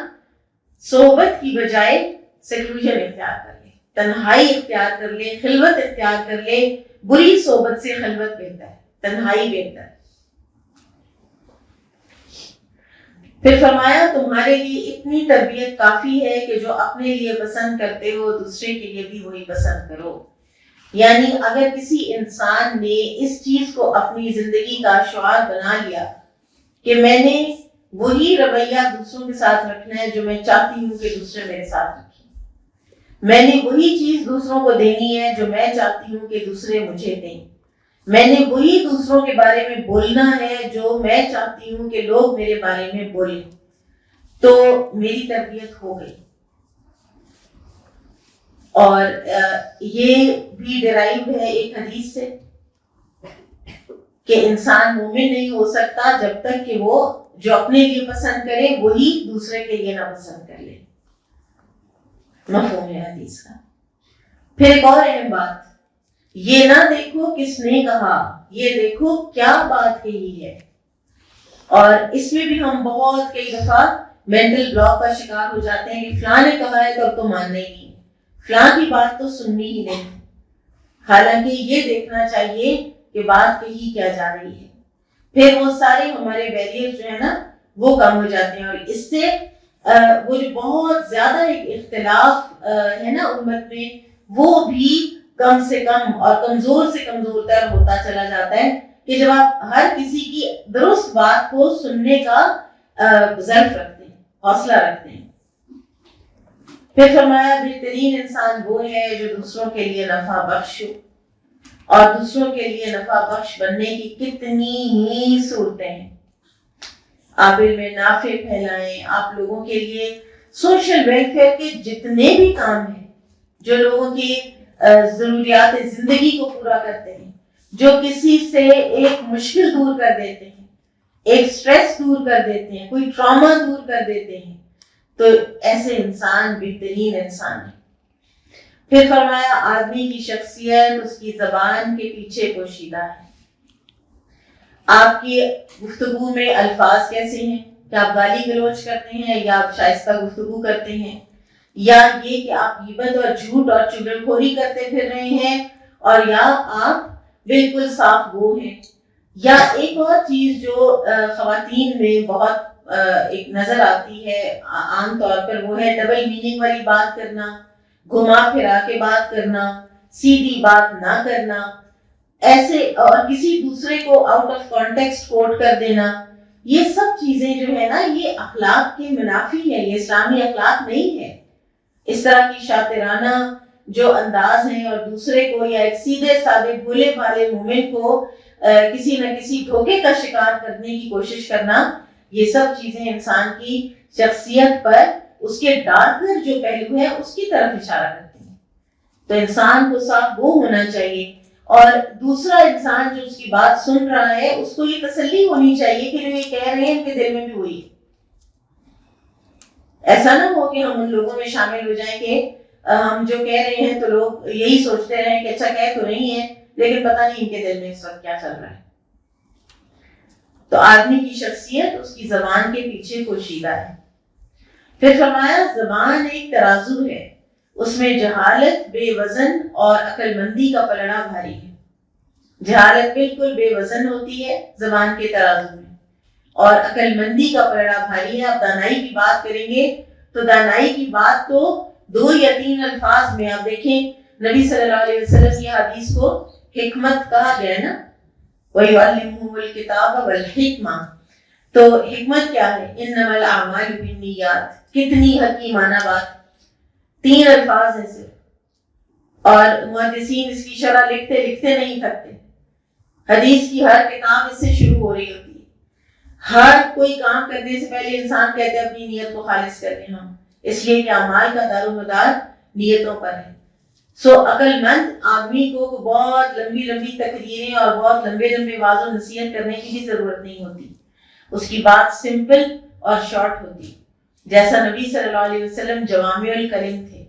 صحبت کی بجائے سیکلوژن اختیار کر لے، تنہائی اختیار کر لے، خلوت اختیار کر لے۔ بری صحبت سے خلوت بہتر ہے، تنہائی بہتر ہے۔ پھر فرمایا تمہارے لیے اتنی تربیت کافی ہے کہ جو اپنے لیے پسند کرتے ہو دوسرے کے لیے بھی وہی پسند کرو۔ یعنی اگر کسی انسان نے اس چیز کو اپنی زندگی کا شعار بنا لیا کہ میں نے وہی رویہ دوسروں کے ساتھ رکھنا ہے جو میں چاہتی ہوں کہ دوسرے میرے ساتھ رکھیں، میں نے وہی چیز دوسروں کو دینی ہے جو میں چاہتی ہوں کہ دوسرے مجھے دیں، میں نے وہی دوسروں کے بارے میں بولنا ہے جو میں چاہتی ہوں کہ لوگ میرے بارے میں بولیں، تو میری تربیت ہو گئی۔ اور یہ بھی ڈرائیو ہے ایک حدیث سے کہ انسان مومن نہیں ہو سکتا جب تک کہ وہ جو اپنے لیے پسند کرے وہی دوسرے کے لیے نہ پسند کر لے، مفہوم ہے حدیث کا۔ پھر ایک اور اہم بات، یہ نہ دیکھو کس نے کہا، یہ دیکھو کیا بات کہی ہے۔ اور اس میں بھی ہم بہت کئی دفعہ مینٹل بلاک کا شکار ہو جاتے ہیں کہ فلاں نے کہا ہے تو اب تو ماننا ہی نہیں، فلاں کی بات تو سننی ہی نہیں، حالانکہ یہ دیکھنا چاہیے کہ بات کہی کیا جا رہی ہے۔ پھر وہ سارے ہمارے بیریئر جو ہے نا وہ کم ہو جاتے ہیں، اور اس سے وہ جو بہت زیادہ ایک اختلاف ہے نا امت میں، وہ بھی کم سے کم اور کمزور سے کمزور تر ہوتا چلا جاتا ہے کہ جب آپ ہر کسی کی درست بات کو سننے کا ظرف رکھتے ہیں، حوصلہ رکھتے ہیں۔ پھر فرمایا بہترین انسان وہ ہے جو دوسروں کے لیے نفع بخش ہو، اور دوسروں کے لیے نفع بخش بننے کی کتنی ہی صورتیں ہیں۔ آپ علم نافع پھیلائیں، آپ لوگوں کے لیے سوشل ویلفیئر کے جتنے بھی کام ہیں جو لوگوں کی ضروریات زندگی کو پورا کرتے ہیں، جو کسی سے ایک مشکل دور کر دیتے ہیں، ایک سٹریس دور کر دیتے ہیں، کوئی ٹراما دور کر دیتے ہیں، تو ایسے انسان بہترین انسان ہے۔ پھر فرمایا آدمی کی شخصیت اس کی زبان کے پیچھے پوشیدہ ہے۔ آپ کی گفتگو میں الفاظ کیسے ہیں، کہ آپ گالی گلوچ کرتے ہیں یا آپ شائستہ گفتگو کرتے ہیں، یا یہ کہ آپ غیبت اور جھوٹ اور چغلخوری کرتے پھر رہے ہیں، اور یا آپ بالکل صاف گو ہیں۔ یا ایک اور چیز جو خواتین میں بہت ایک نظر آتی ہے عام طور پر، وہ ہے ڈبل میننگ والی بات کرنا، گھما پھرا کے بات کرنا، سیدھی بات نہ کرنا، ایسے اور کسی دوسرے کو آؤٹ آف کانٹیکسٹ کوٹ کر دینا۔ یہ سب چیزیں جو ہے نا یہ اخلاق کے منافی ہے، یہ اسلامی اخلاق نہیں ہے۔ اس طرح کی شاطرانہ جو انداز ہیں اور دوسرے کو یا ایک سیدھے سادے بھولے بھالے مومن کو کسی نہ کسی دھوکے کا شکار کرنے کی کوشش کرنا، یہ سب چیزیں انسان کی شخصیت پر اس کے ڈارکر جو پہلو ہے اس کی طرف اشارہ کرتی ہیں۔ تو انسان کو صاف وہ ہونا چاہیے، اور دوسرا انسان جو اس کی بات سن رہا ہے اس کو یہ تسلی ہونی چاہیے کہ جو یہ کہہ رہے ہیں ان کے دل میں بھی وہی ہے۔ ایسا نہ ہو کہ ہم ان لوگوں میں شامل ہو جائیں کہ ہم جو کہہ رہے ہیں تو لوگ یہی سوچتے رہیں کہ اچھا کہہ تو نہیں ہے لیکن پتہ نہیں ان کے دل میں اس وقت کیا چل رہا ہے۔ تو آدمی کی شخصیت اس کی زبان کے پیچھے پوشیدہ ہے۔ پھر فرمایا زبان ایک ترازو ہے، اس میں جہالت بے وزن اور عقل مندی کا پلڑا بھاری ہے۔ جہالت بالکل بے وزن ہوتی ہے زبان کے ترازو میں، اور عقل مندی کا پلڑا بھاری ہے۔ آپ دانائی کی بات کریں گے تو دانائی کی بات تو 2 یا 3 الفاظ میں، آپ دیکھیں نبی صلی اللہ علیہ وسلم کی حدیث کو حکمت کہا گیا نا، وَيُعَلِّمُهُمُ الْكِتَابَ وَالْحِکْمَةَ۔ تو حکمت کیا ہے؟ اِنَّمَا الْأَعْمَالُ بِالنِّيَّاتِ۔ کتنی حکیمانہ بات، 3 الفاظ ہیں صرف، اور محدثین اس کی شرح لکھتے نہیں تھکتے۔ حدیث کی ہر کتاب اس سے شروع ہو رہی ہوتی ہے۔ ہر کوئی کام کرنے سے پہلے انسان کہتے ہیں اپنی نیت کو خالص کریں ہم، اس لیے کہ اعمال کا دار و مدار نیتوں پر ہے۔ عقل مند آدمی کو بہت لمبی تقریریں اور بہت لمبے واضح نصیحت کرنے کی بھی ضرورت نہیں ہوتی، اس کی بات سمپل اور شارٹ ہوتی، جیسا نبی صلی اللہ علیہ وسلم جوامع الکلم تھے۔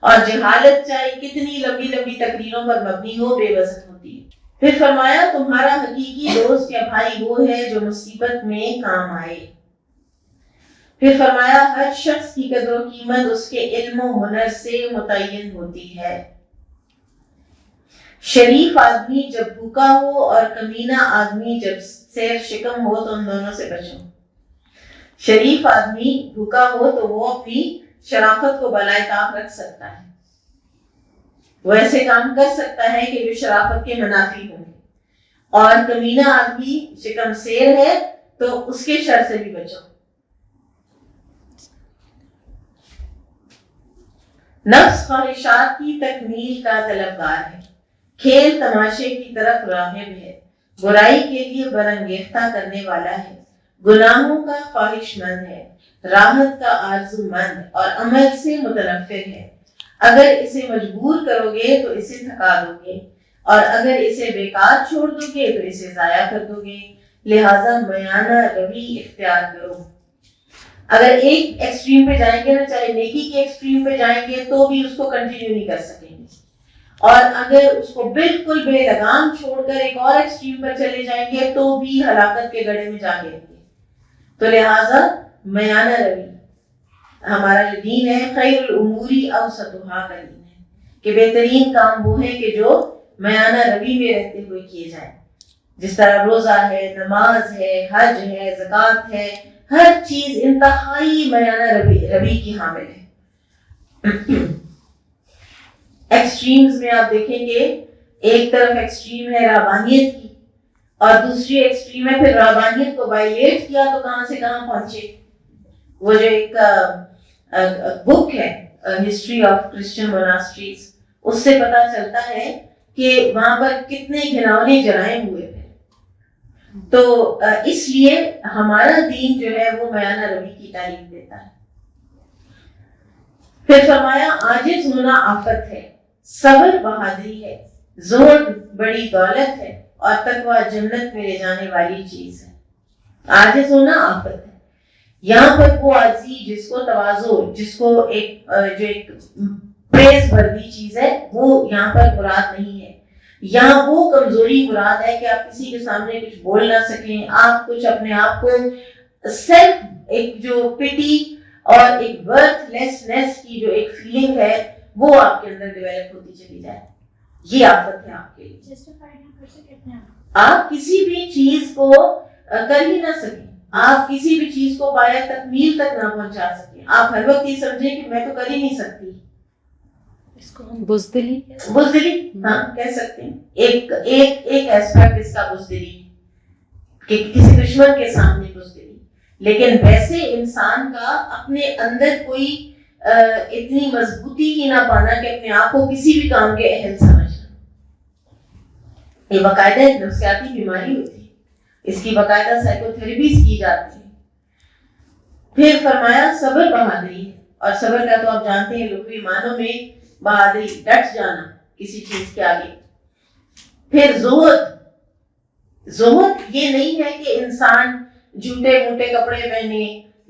اور جہالت چاہے کتنی لمبی تقریروں پر مبنی ہو، بے وزن ہوتی ہے۔ پھر فرمایا تمہارا حقیقی دوست یا بھائی وہ ہے جو مصیبت میں کام آئے۔ پھر فرمایا ہر شخص کی قدر و قیمت اس کے علم و ہنر سے متعین ہوتی ہے۔ شریف آدمی جب بھوکا ہو اور کمینہ آدمی جب سیر شکم ہو تو ان دونوں سے بچو۔ شریف آدمی بھوکا ہو تو وہ اپنی شرافت کو بالائے طاق رکھ سکتا ہے، وہ ایسے کام کر سکتا ہے کہ جو شرافت کے منافی ہوں گے، اور کمینہ آدمی شکم سیر ہے تو اس کے شر سے بھی بچو۔ نفس خواہشات کی تکمیل کا طلبگار ہے، کھیل تماشے کی طرف راغب ہے، برائی کے لیے برانگیختہ کرنے والا ہے، گناہوں کا خواہش مند ہے، راحت کا آرزو مند اور عمل سے متنفر ہے۔ اگر اسے مجبور کرو گے تو اسے تھکا دو گے، اور اگر اسے بیکار چھوڑ دو گے تو اسے ضائع کر دو گے، لہذا میانہ روی اختیار کرو۔ اگر ایک ایکسٹریم پہ جائیں گے نا، چاہے نیکی کے ایکسٹریم پہ جائیں گے تو بھی اس کو کنٹینیو نہیں کر سکیں گے، اور اگر اس کو بالکل بے لگام چھوڑ کر ایک اور ایکسٹریم پر چلے جائیں گے تو بھی ہلاکت کے گڑھے میں جا گریں گے۔ تو لہذا میانہ روی ہمارا جو دین ہے، خیر الاموری اوسطھا کا دین ہے کہ بہترین کام وہ ہے کہ جو میانہ روی میں رہتے ہوئے کیے جائیں، جس طرح روزہ ہے، نماز ہے، حج ہے، زکوٰۃ ہے، ہر چیز انتہائی میانہ روی کی حامل ہے۔ ایکسٹریمز میں آپ دیکھیں گے، ایک طرف ایکسٹریم ہے رہبانیت کی، اور دوسری ایکسٹریم ہے پھر رہبانیت کو وائلیٹ کیا تو کہاں سے کہاں پہنچے۔ وہ جو ایک بک ہے ہسٹری آف کرسچن موناسٹریز، اس سے پتہ چلتا ہے کہ وہاں پر کتنے گھناؤنے جرائم ہوئے تھے۔ تو اس لیے ہمارا دین جو ہے وہ میانہ روی کی تعلیم دیتا ہے۔ پھر فرمایا عاجز ہونا آفت ہے، صبر بہادری ہے، زہد بڑی دولت ہے، اور تقوی جنت میں لے جانے والی چیز ہے۔ عاجز ہونا آفت ہے، یہاں پر وہ عاجزی جس کو تواضع، جس کو ایک جو ایک پریز وردی چیز ہے، وہ یہاں پر مراد نہیں ہے۔ یہاں وہ کمزوری مراد ہے کہ آپ کسی کے سامنے کچھ بول نہ سکیں، آپ کچھ اپنے آپ کو سیلف ایک جو پٹی اور ایک ورتھ لیسنس کی جو ایک فیلنگ ہے وہ آپ کے اندر ڈیولپ ہوتی چلی جائے، یہ آفت ہے آپ کے لیے۔ آپ کسی بھی چیز کو کر ہی نہ سکیں، آپ کسی بھی چیز کو پایا تکمیل تک نہ پہنچا سکیں، آپ ہر وقت یہ سمجھیں کہ میں تو کر ہی نہیں سکتی۔ اس کو ہم بزدلی ہاں کہہ سکتے ہیں، ایک ایسپیکٹ اس کا بزدلی کہ کسی دشمن کے سامنے بزدلی، لیکن ویسے انسان کا اپنے اندر کوئی اتنی مضبوطی ہی نہ پانا کہ اپنے آپ کو کسی بھی کام کے اہل سمجھنا، یہ باقاعدہ ایک نفسیاتی بیماری ہوتی ہے، اس کی باقاعدہ سائیکو تھراپیز کی جاتی ہے۔ پھر فرمایا صبر بہادری ہے، اور صبر کا تو آپ جانتے ہیں لغوی معنوں میں بہادری، ڈٹ جانا کسی چیز کے آگے۔ پھر زہد یہ نہیں ہے کہ انسان جھوٹے موٹے کپڑے پہنے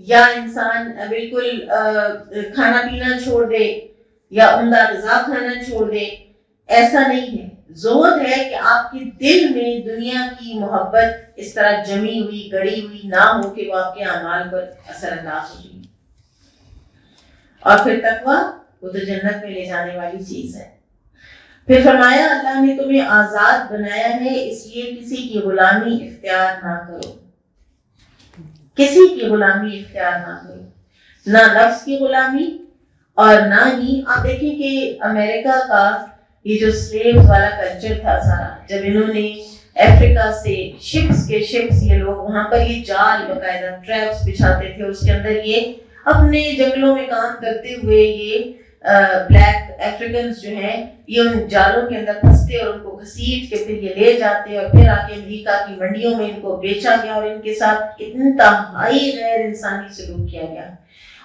یا انسان بالکل کھانا پینا چھوڑ دے یا عمدہ غذا کھانا چھوڑ دے، ایسا نہیں ہے۔ زہد ہے کہ آپ کے دل میں دنیا کی محبت اس طرح جمی ہوئی گڑی ہوئی نہ ہو کہ وہ آپ کے اعمال پر اثر انداز ہو جائے۔ اور پھر تقویٰ، وہ تو جنت میں لے جانے والی چیز ہے۔ پھر فرمایا اللہ نے تمہیں آزاد بنایا ہے، اس لیے کسی کی غلامی اختیار نہ کرو، کسی کی غلامی اختیار نہ کرو، نہ نفس کی غلامی، اور نہ ہی آپ دیکھیں کہ امریکہ کا یہ جو سلیوز والا کلچر تھا سارا، جب انہوں نے افریقہ سے شپس یہ لوگ وہاں پر یہ جال باقاعدہ ٹریپس بچھاتے تھے، اس کے اندر یہ اپنے جنگلوں میں کام کرتے ہوئے یہ بلیک افریکنز جو ہیں یہ ان جالوں کے اندر پھنستے اور ان کو گھسیٹ کے پھر یہ لے جاتے اور پھر آ کے امریکہ کی منڈیوں میں ان کو بیچا گیا، اور ان کے ساتھ انتہائی غیر انسانی سلوک کیا گیا،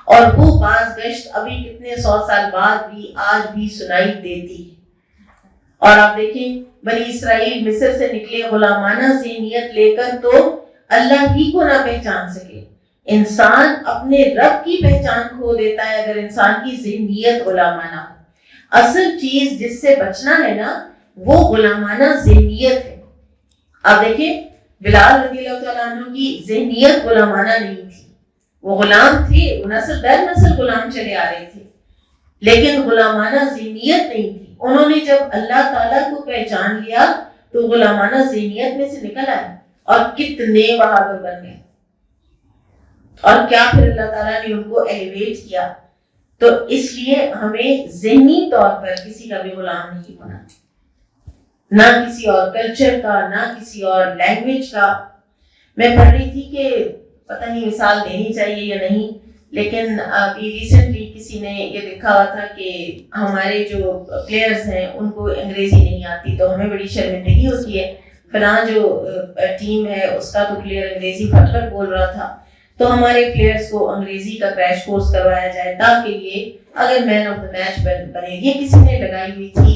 اور وہ باز گشت ابھی کتنے 100 سال بعد بھی آج بھی سنائی دیتی ہے۔ اور آپ دیکھیں بنی اسرائیل مصر سے نکلے غلامانہ ذہنیت لے کر تو اللہ ہی کو نہ پہچان سکے، انسان اپنے رب کی پہچان کھو دیتا ہے اگر انسان کی ذہنیت غلامانہ ہو۔ اصل چیز جس سے بچنا ہے نا وہ غلامانہ ذہنیت ہے۔ آپ دیکھیں بلال رضی اللہ تعالیٰ عنہ کی ذہنیت غلامانہ نہیں تھی، وہ غلام تھے، وہ نسل در نسل غلام چلے آ رہے تھے، لیکن غلامانہ ذہنیت نہیں تھی۔ انہوں نے جب اللہ تعالیٰ کو پہچان لیا تو غلامانہ ذہنیت میں سے نکل آئے اور کتنے بہادر بن گئے، اور کیا پھر اللہ تعالیٰ نے ان کو ایلیویٹ کیا۔ تو اس لیے ہمیں ذہنی طور پر کسی کا بھی غلام نہیں ہونا، نہ کسی اور کلچر کا، نہ کسی اور لینگویج کا. میں پڑھ رہی تھی کہ پتہ نہیں مثال دینی چاہیے یا نہیں، لیکن ابھی ریسنٹلی کسی نے یہ لکھا ہوا تھا کہ ہمارے جو پلیئرز ہیں ان کو انگریزی نہیں آتی تو ہمیں بڑی شرمندگی ہوتی ہے. فلاں جو ٹیم ہے اس کا تو پلیئر انگریزی پھٹ کر بول رہا تھا، تو ہمارے پلیئرز کو انگریزی کا کریش کورس کروایا جائے تاکہ یہ اگر مین آف دا میچ بنے. یہ کسی نے لگائی ہوئی تھی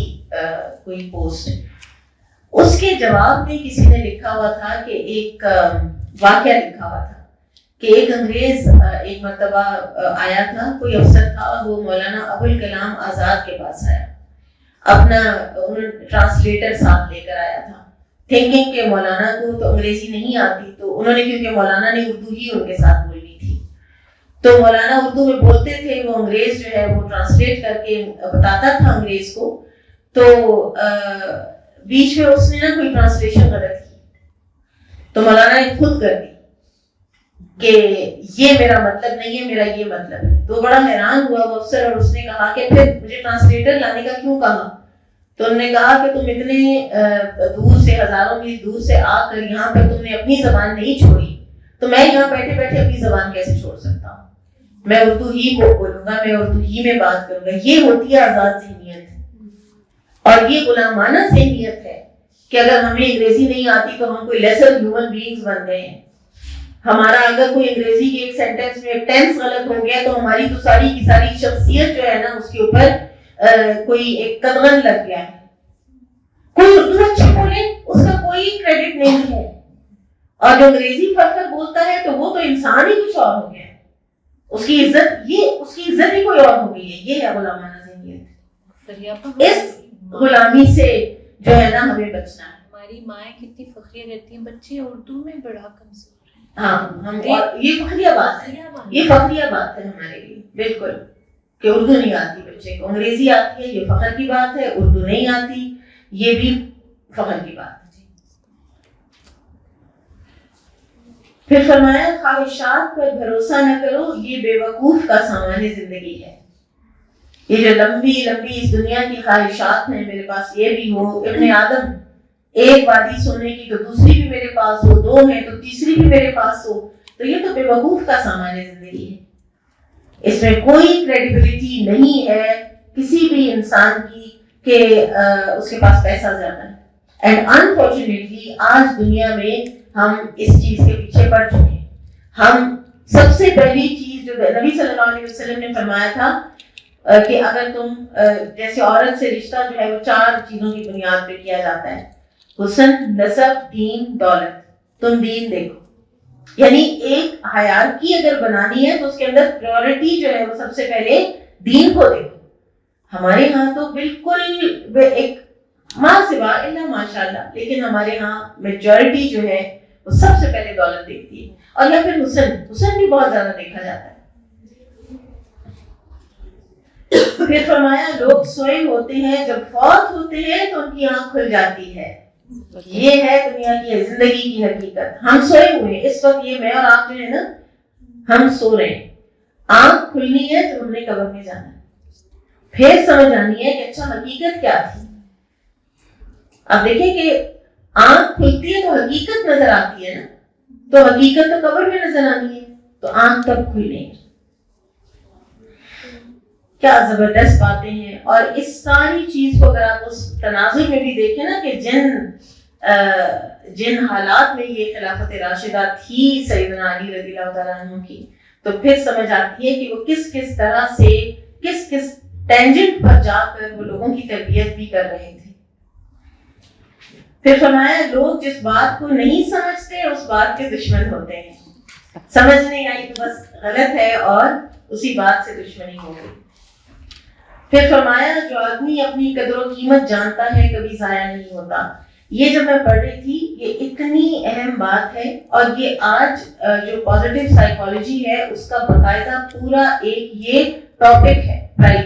کوئی پوسٹ. اس کے جواب میں کسی نے لکھا ہوا تھا کہ ایک واقعہ لکھا ہوا تھا کہ ایک انگریز ایک مرتبہ آیا تھا، کوئی افسر تھا، وہ مولانا ابوالکلام آزاد کے پاس آیا، اپنا ٹرانسلیٹر ساتھ لے کر آیا تھا، تھنکنگ کہ مولانا کو تو انگریزی نہیں آتی، تو انہوں نے کیونکہ مولانا نے اردو ہی ان کے ساتھ بولنی تھی تو مولانا اردو میں بولتے تھے، وہ انگریز جو ہے وہ ٹرانسلیٹ کر کے بتاتا تھا انگریز کو. تو بیچ میں اس نے نا کوئی ٹرانسلیشن غلط کی تو مولانا نے خود کر دی کہ یہ میرا مطلب نہیں ہے، میرا یہ مطلب ہے. تو بڑا حیران ہوا وہ افسر اور اس نے کہا کہ پھر مجھے ٹرانسلیٹر لانے کا کیوں کہا؟ تو انہوں نے کہا کہ تم اتنے دور سے، ہزاروں میل دور سے آ کر یہاں پر تم نے اپنی زبان نہیں چھوڑی، تو میں یہاں بیٹھے بیٹھے اپنی زبان کیسے چھوڑ سکتا ہوں؟ میں اردو ہی بولوں گا، میں اردو ہی میں بات کروں گا. یہ ہوتی ہے آزاد ذہنیت، اور یہ غلامانہ ذہنیت ہے کہ اگر ہمیں انگریزی نہیں آتی تو ہم کوئی لیسر ہیومن بینگز بن گئے ہیں. ہمارا اگر کوئی انگریزی کے ایک سینٹینس میں ٹینس غلط ہو گیا تو ہماری تو ساری کی ساری شخصیت جو ہے نا اس کے اوپر کوئی ایک قدغن لگ گیا ہے. کوئی اردو اچھا بولے اس کا کوئی کریڈٹ نہیں ہے، اور جو انگریزی فر بولتا ہے تو وہ تو انسان ہی کچھ اور ہو گیا ہے، اس کی عزت ہی کوئی اور ہو گئی ہے. یہ ہے غلامانہ ذہنیت. اس غلامی سے جو ہے نا ہمیں بچنا ہے. ہماری مائیں کتنی فخریہ رہتی ہیں، بچے اردو میں بڑا کمزور ہیں. ہاں ہم، اور یہ فخریہ بات ہے، یہ فخریہ بات ہے ہمارے لیے بالکل کہ اردو نہیں آتی بچے کو، انگریزی آتی ہے یہ فخر کی بات ہے، اردو نہیں آتی یہ بھی فخر کی بات ہے. پھر فرمایا خواہشات پر بھروسہ نہ کرو، یہ بے وقوف کا سامان زندگی ہے. یہ جو لمبی لمبی اس دنیا کی خواہشات ہیں، میرے پاس یہ بھی ہو، ابن آدم ایک وادی سونے کی تو دوسری بھی میرے پاس ہو، دو ہیں تو تیسری بھی میرے پاس ہو، تو یہ تو بے وقوف کا سامان زندگی ہے. اس میں کوئی کریڈیبلٹی نہیں ہے کسی بھی انسان کی کہ اس کے پاس پیسہ زیادہ ہے. اینڈ انفارچونیٹلی آج دنیا میں ہم اس چیز کے پیچھے پڑ چکے ہیں. ہم سب سے پہلی چیز جو نبی صلی اللہ علیہ وسلم نے فرمایا تھا کہ اگر تم جیسے عورت سے رشتہ جو ہے وہ 4 چیزوں کی بنیاد پہ کیا جاتا ہے، حسن، نسب، دین، دولت. تم دین دیکھو، یعنی ایک ہیرارکی اگر بنانی ہے تو اس کے اندر پریورٹی جو ہے وہ سب سے پہلے دین کو دیکھو. ہمارے ہاں تو بالکل ایک ماں سوا الا ماشاء اللہ، لیکن ہمارے ہاں میجورٹی جو ہے وہ سب سے پہلے دولت دیکھتی ہے، اور یا پھر حسن بھی بہت زیادہ دیکھا جاتا ہے. پھر فرمایا لوگ سوئے ہوتے ہیں، جب فوت ہوتے ہیں تو ان کی آنکھ کھل جاتی ہے. یہ ہے دنیا کی زندگی کی حقیقت. ہم سوئے ہوئے ہیں اس وقت، یہ میں اور آپ جو ہے نا ہم سو رہے ہیں. آنکھ کھلنی ہے جب ہم نے قبر میں جانا ہے، پھر سمجھ آنی ہے کہ اچھا حقیقت کیا تھی. اب دیکھیں کہ آنکھ کھلتی ہے تو حقیقت نظر آتی ہے نا، تو حقیقت تو قبر میں نظر آنی ہے، تو آنکھ تب کھلے گی. کیا زبردست باتیں ہیں. اور اس ساری چیز کو اگر آپ اس تناظر میں بھی دیکھیں نا کہ جن حالات میں یہ خلافت راشدہ تھی سیدنا علی رضی اللہ تعالیٰ عنہ کی، تو پھر سمجھ آتی ہے کہ وہ کس طرح سے کس ٹینجنٹ پر جا کر وہ لوگوں کی تربیت بھی کر رہے تھے. پھر فرمایا لوگ جس بات کو نہیں سمجھتے اس بات کے دشمن ہوتے ہیں. سمجھ نہیں آئی تو بس غلط ہے اور اسی بات سے دشمنی ہو گئی. پھر فرمایا جو آدمی اپنی قدر و قیمت جانتا ہے کبھی ضائع نہیں ہوتا. یہ جب میں پڑھ رہی تھی یہ اتنی اہم بات ہے، اور یہ آج جو پازیٹیو سائیکالوجی ہے اس کا باقاعدہ پورا ایک یہ ٹاپک ہے پرائڈ،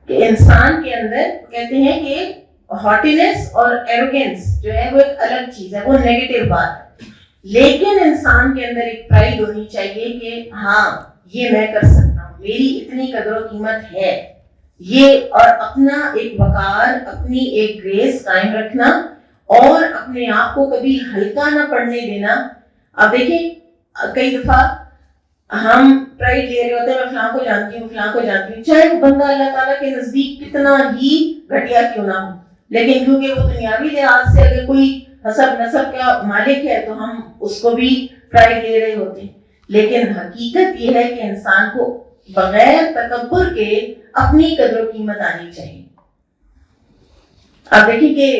کہ انسان کے اندر کہتے ہیں کہ ہاٹینس اور ایروگینس جو ہے وہ ایک الگ چیز ہے، وہ نیگیٹو بات ہے، لیکن انسان کے اندر ایک پرائڈ ہونی چاہیے کہ ہاں یہ میں کر سکتا ہوں، میری اتنی قدر و قیمت ہے یہ، اور اپنا ایک وقار، اپنی ایک گریس قائم رکھنا اور اپنے آپ کو کبھی ہلکا نہ پڑنے دینا. اب دیکھیں کئی دفعہ ہم پرائڈ لے رہے ہوتے ہیں، میں فلاں کو جانتی ہوں، فلاں کو جانتی ہوں، چاہے وہ بندہ اللہ تعالیٰ کے نزدیک کتنا ہی گھٹیا کیوں نہ ہو، لیکن کیونکہ وہ دنیاوی لحاظ سے اگر کوئی حسب نسب کا مالک ہے تو ہم اس کو بھی پرائڈ لے رہے ہوتے ہیں. لیکن حقیقت یہ ہے کہ انسان کو بغیر تکبر کے اپنی قدر و قیمت آنی چاہیے. آپ دیکھیں کہ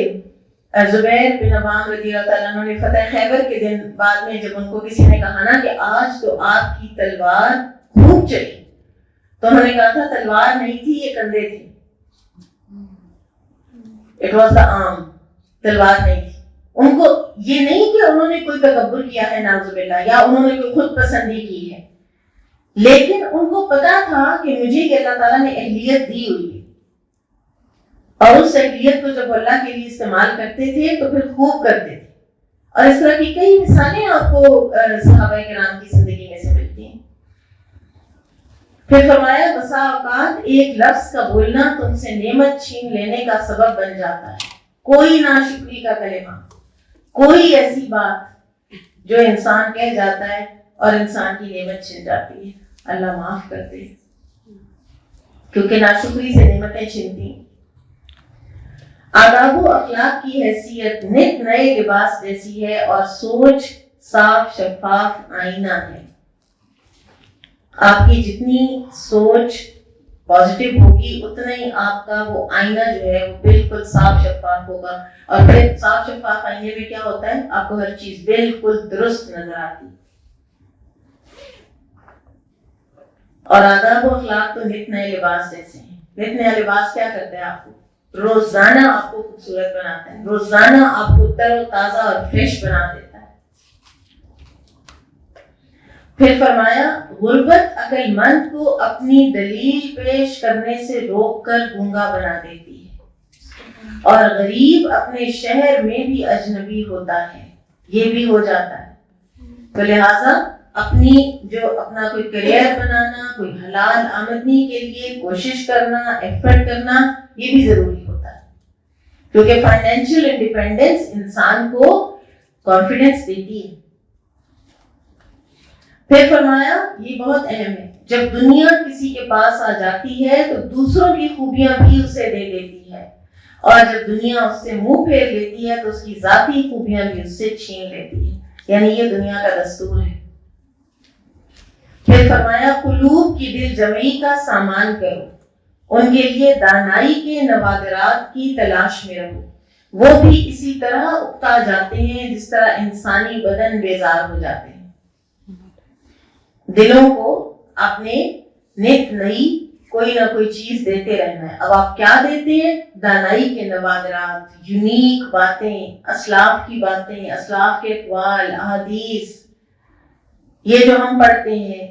زبیر بن عوام رضی اللہ تعالیٰ عنہ نے فتح خیبر کے دن بعد میں جب ان کو کسی نے کہا نا کہ آج تو آپ کی تلوار خوب چلی، تو انہوں نے کہا تھا تلوار نہیں تھی، یہ کندھے تھے. اٹ واز دا آرم، تلوار نہیں تھی. ان کو یہ نہیں کہ انہوں نے کوئی تکبر کیا ہے نعوذ باللہ، یا انہوں نے کوئی خود پسندی کی ہے، لیکن ان کو پتا تھا کہ مجھے کہ اللہ تعالیٰ نے اہلیت دی ہوئی ہے، اور اس اہلیت کو جب اللہ کے لیے استعمال کرتے تھے تو پھر خوب کرتے تھے. اور اس طرح کی کئی مثالیں آپ کو صحابہ کرام کی زندگی میں سے ملتی ہیں. پھر فرمایا بسا اوقات ایک لفظ کا بولنا تم سے نعمت چھین لینے کا سبب بن جاتا ہے. کوئی ناشکری کا کلمہ، کوئی ایسی بات جو انسان کہہ جاتا ہے اور انسان کی نعمت چھن جاتی ہے. اللہ معاف کر دے، کیونکہ ناشکری سے نعمتیں چھنتی ہیں. آداب و اخلاق کی حیثیت نت نئے لباس جیسی ہے، اور سوچ صاف شفاف آئینہ ہے. آپ کی جتنی سوچ پازیٹیو ہوگی اتنا ہی آپ کا وہ آئینہ جو ہے وہ بالکل صاف شفاف ہوگا. اور پھر صاف شفاف آئینے میں کیا ہوتا ہے، آپ کو ہر چیز بالکل درست نظر آتی. اور آداب و اخلاق تو نت نئے لباس جیسے ہیں. نت نیا لباس کیا کرتا ہے، آپ کو روزانہ آپ کو خوبصورت بناتا ہے، روزانہ آپ کو تر و تازہ اور فریش بنا دیتا ہے. پھر فرمایا غربت عقل مند کو اپنی دلیل پیش کرنے سے روک کر گونگا بنا دیتی ہے، اور غریب اپنے شہر میں بھی اجنبی ہوتا ہے، یہ بھی ہو جاتا ہے. تو لہٰذا اپنی جو اپنا کوئی کیریئر بنانا، کوئی حلال آمدنی کے لیے کوشش کرنا، ایفرٹ کرنا، یہ بھی ضروری ہوتا ہے، کیونکہ فائنینشیل انڈیپینڈنس انسان کو کانفیڈنس دیتی ہے. پھر فرمایا یہ بہت اہم ہے، جب دنیا کسی کے پاس آ جاتی ہے تو دوسروں کی خوبیاں بھی اسے دے دیتی ہے، اور جب دنیا اس سے منہ پھیر لیتی ہے تو اس کی ذاتی خوبیاں بھی اس سے چھین لیتی ہے. یعنی یہ دنیا کا دستور ہے. پھر فرمایا قلوب کی دل جمعی کا سامان کرو، ان کے لیے دانائی کے نوادرات کی تلاش میں رہو، وہ بھی اسی طرح اکتا جاتے ہیں جس طرح انسانی بدن بیزار ہو جاتے ہیں. دلوں کو آپ نے نت نئی کوئی نہ کوئی چیز دیتے رہنا ہے. اب آپ کیا دیتے ہیں، دانائی کے نوادرات، یونیک باتیں، اسلاف کی باتیں، اسلاف کے اقوال، احادیث، یہ جو ہم پڑھتے ہیں.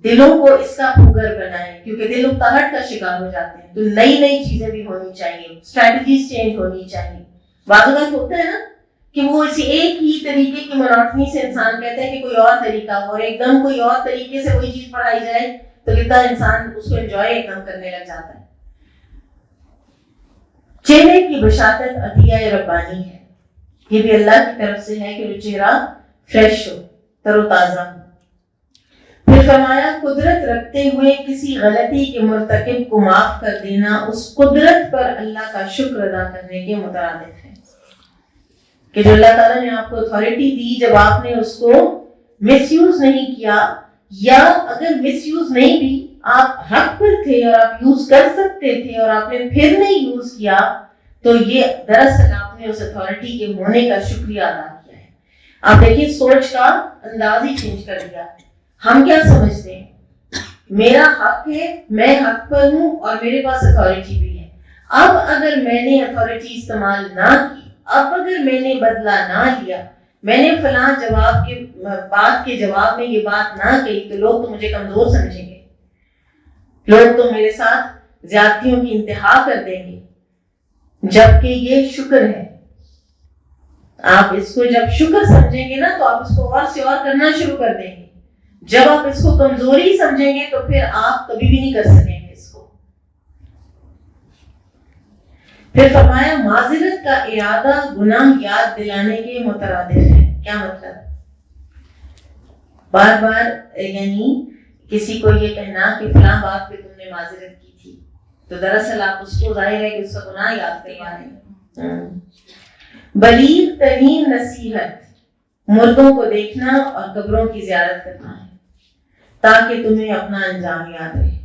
دلوں کو اس کا خوگر بنائیں، کیونکہ دل اکتاہٹ کا شکار ہو جاتے ہیں. تو نئی نئی چیزیں بھی ہونی چاہیے، اسٹریٹجیز چینج ہونی چاہیے. بعض اوقات ہوتا ہے نا کہ وہ اسی ایک ہی طریقے کی مناٹنی سے انسان کہتا ہے کہ کوئی اور طریقہ ہو، اور ایک دم کوئی اور طریقے سے وہی چیز پڑھائی جائے تو کتنا انسان اس کو انجوائے ایک دم کرنے لگ جاتا ہے. چہرے کی بشاشت عطیہ ربانی ہے، یہ بھی اللہ کی طرف سے ہے کہ وہ چہرہ فریش ہو، تر و تازہ ہو. پھر فرمایا قدرت رکھتے ہوئے کسی غلطی کے مرتکب کو معاف کر دینا اس قدرت پر اللہ کا شکر ادا کرنے کے مترادف ہے، کہ جو اللہ تعالیٰ نے آپ کو اتھارٹی دی، جب آپ نے اس کو مس یوز نہیں کیا، یا اگر مس یوز نہیں بھی آپ حق پر تھے اور آپ یوز کر سکتے تھے اور آپ نے پھر نہیں یوز کیا، تو یہ دراصل آپ نے اس اتھارٹی کے ہونے کا شکریہ ادا کیا ہے. آپ دیکھیں سوچ کا انداز ہی چینج کر دیا. ہم کیا سمجھتے ہیں، میرا حق ہے، میں حق پر ہوں اور میرے پاس اتھارٹی بھی ہے. اب اگر میں نے اتھارٹی استعمال نہ کی، اب اگر میں نے بدلہ نہ لیا، میں نے فلاں جواب کے بات کے جواب میں یہ بات نہ کہی، تو لوگ تو مجھے کمزور سمجھیں گے، لوگ تو میرے ساتھ زیادتیوں کی انتہا کر دیں گے. جبکہ یہ شکر ہے. آپ اس کو جب شکر سمجھیں گے نا تو آپ اس کو اور سے اور کرنا شروع کر دیں گے. جب آپ اس کو کمزوری سمجھیں گے تو پھر آپ کبھی بھی نہیں کر سکیں گے اس کو. پھر فرمایا معذرت کا ارادہ گناہ یاد دلانے کے مترادف ہے. کیا مطلب؟ بار بار یعنی کسی کو یہ کہنا کہ فلاں بات پہ تم نے معذرت کی تھی تو دراصل آپ اس کو ظاہر ہے کہ اس کا گناہ یاد کروا رہے ہیں. بلیغ ترین نصیحت مردوں کو دیکھنا اور قبروں کی زیارت کرنا ہے تاکہ تمہیں اپنا انجام یاد رہے.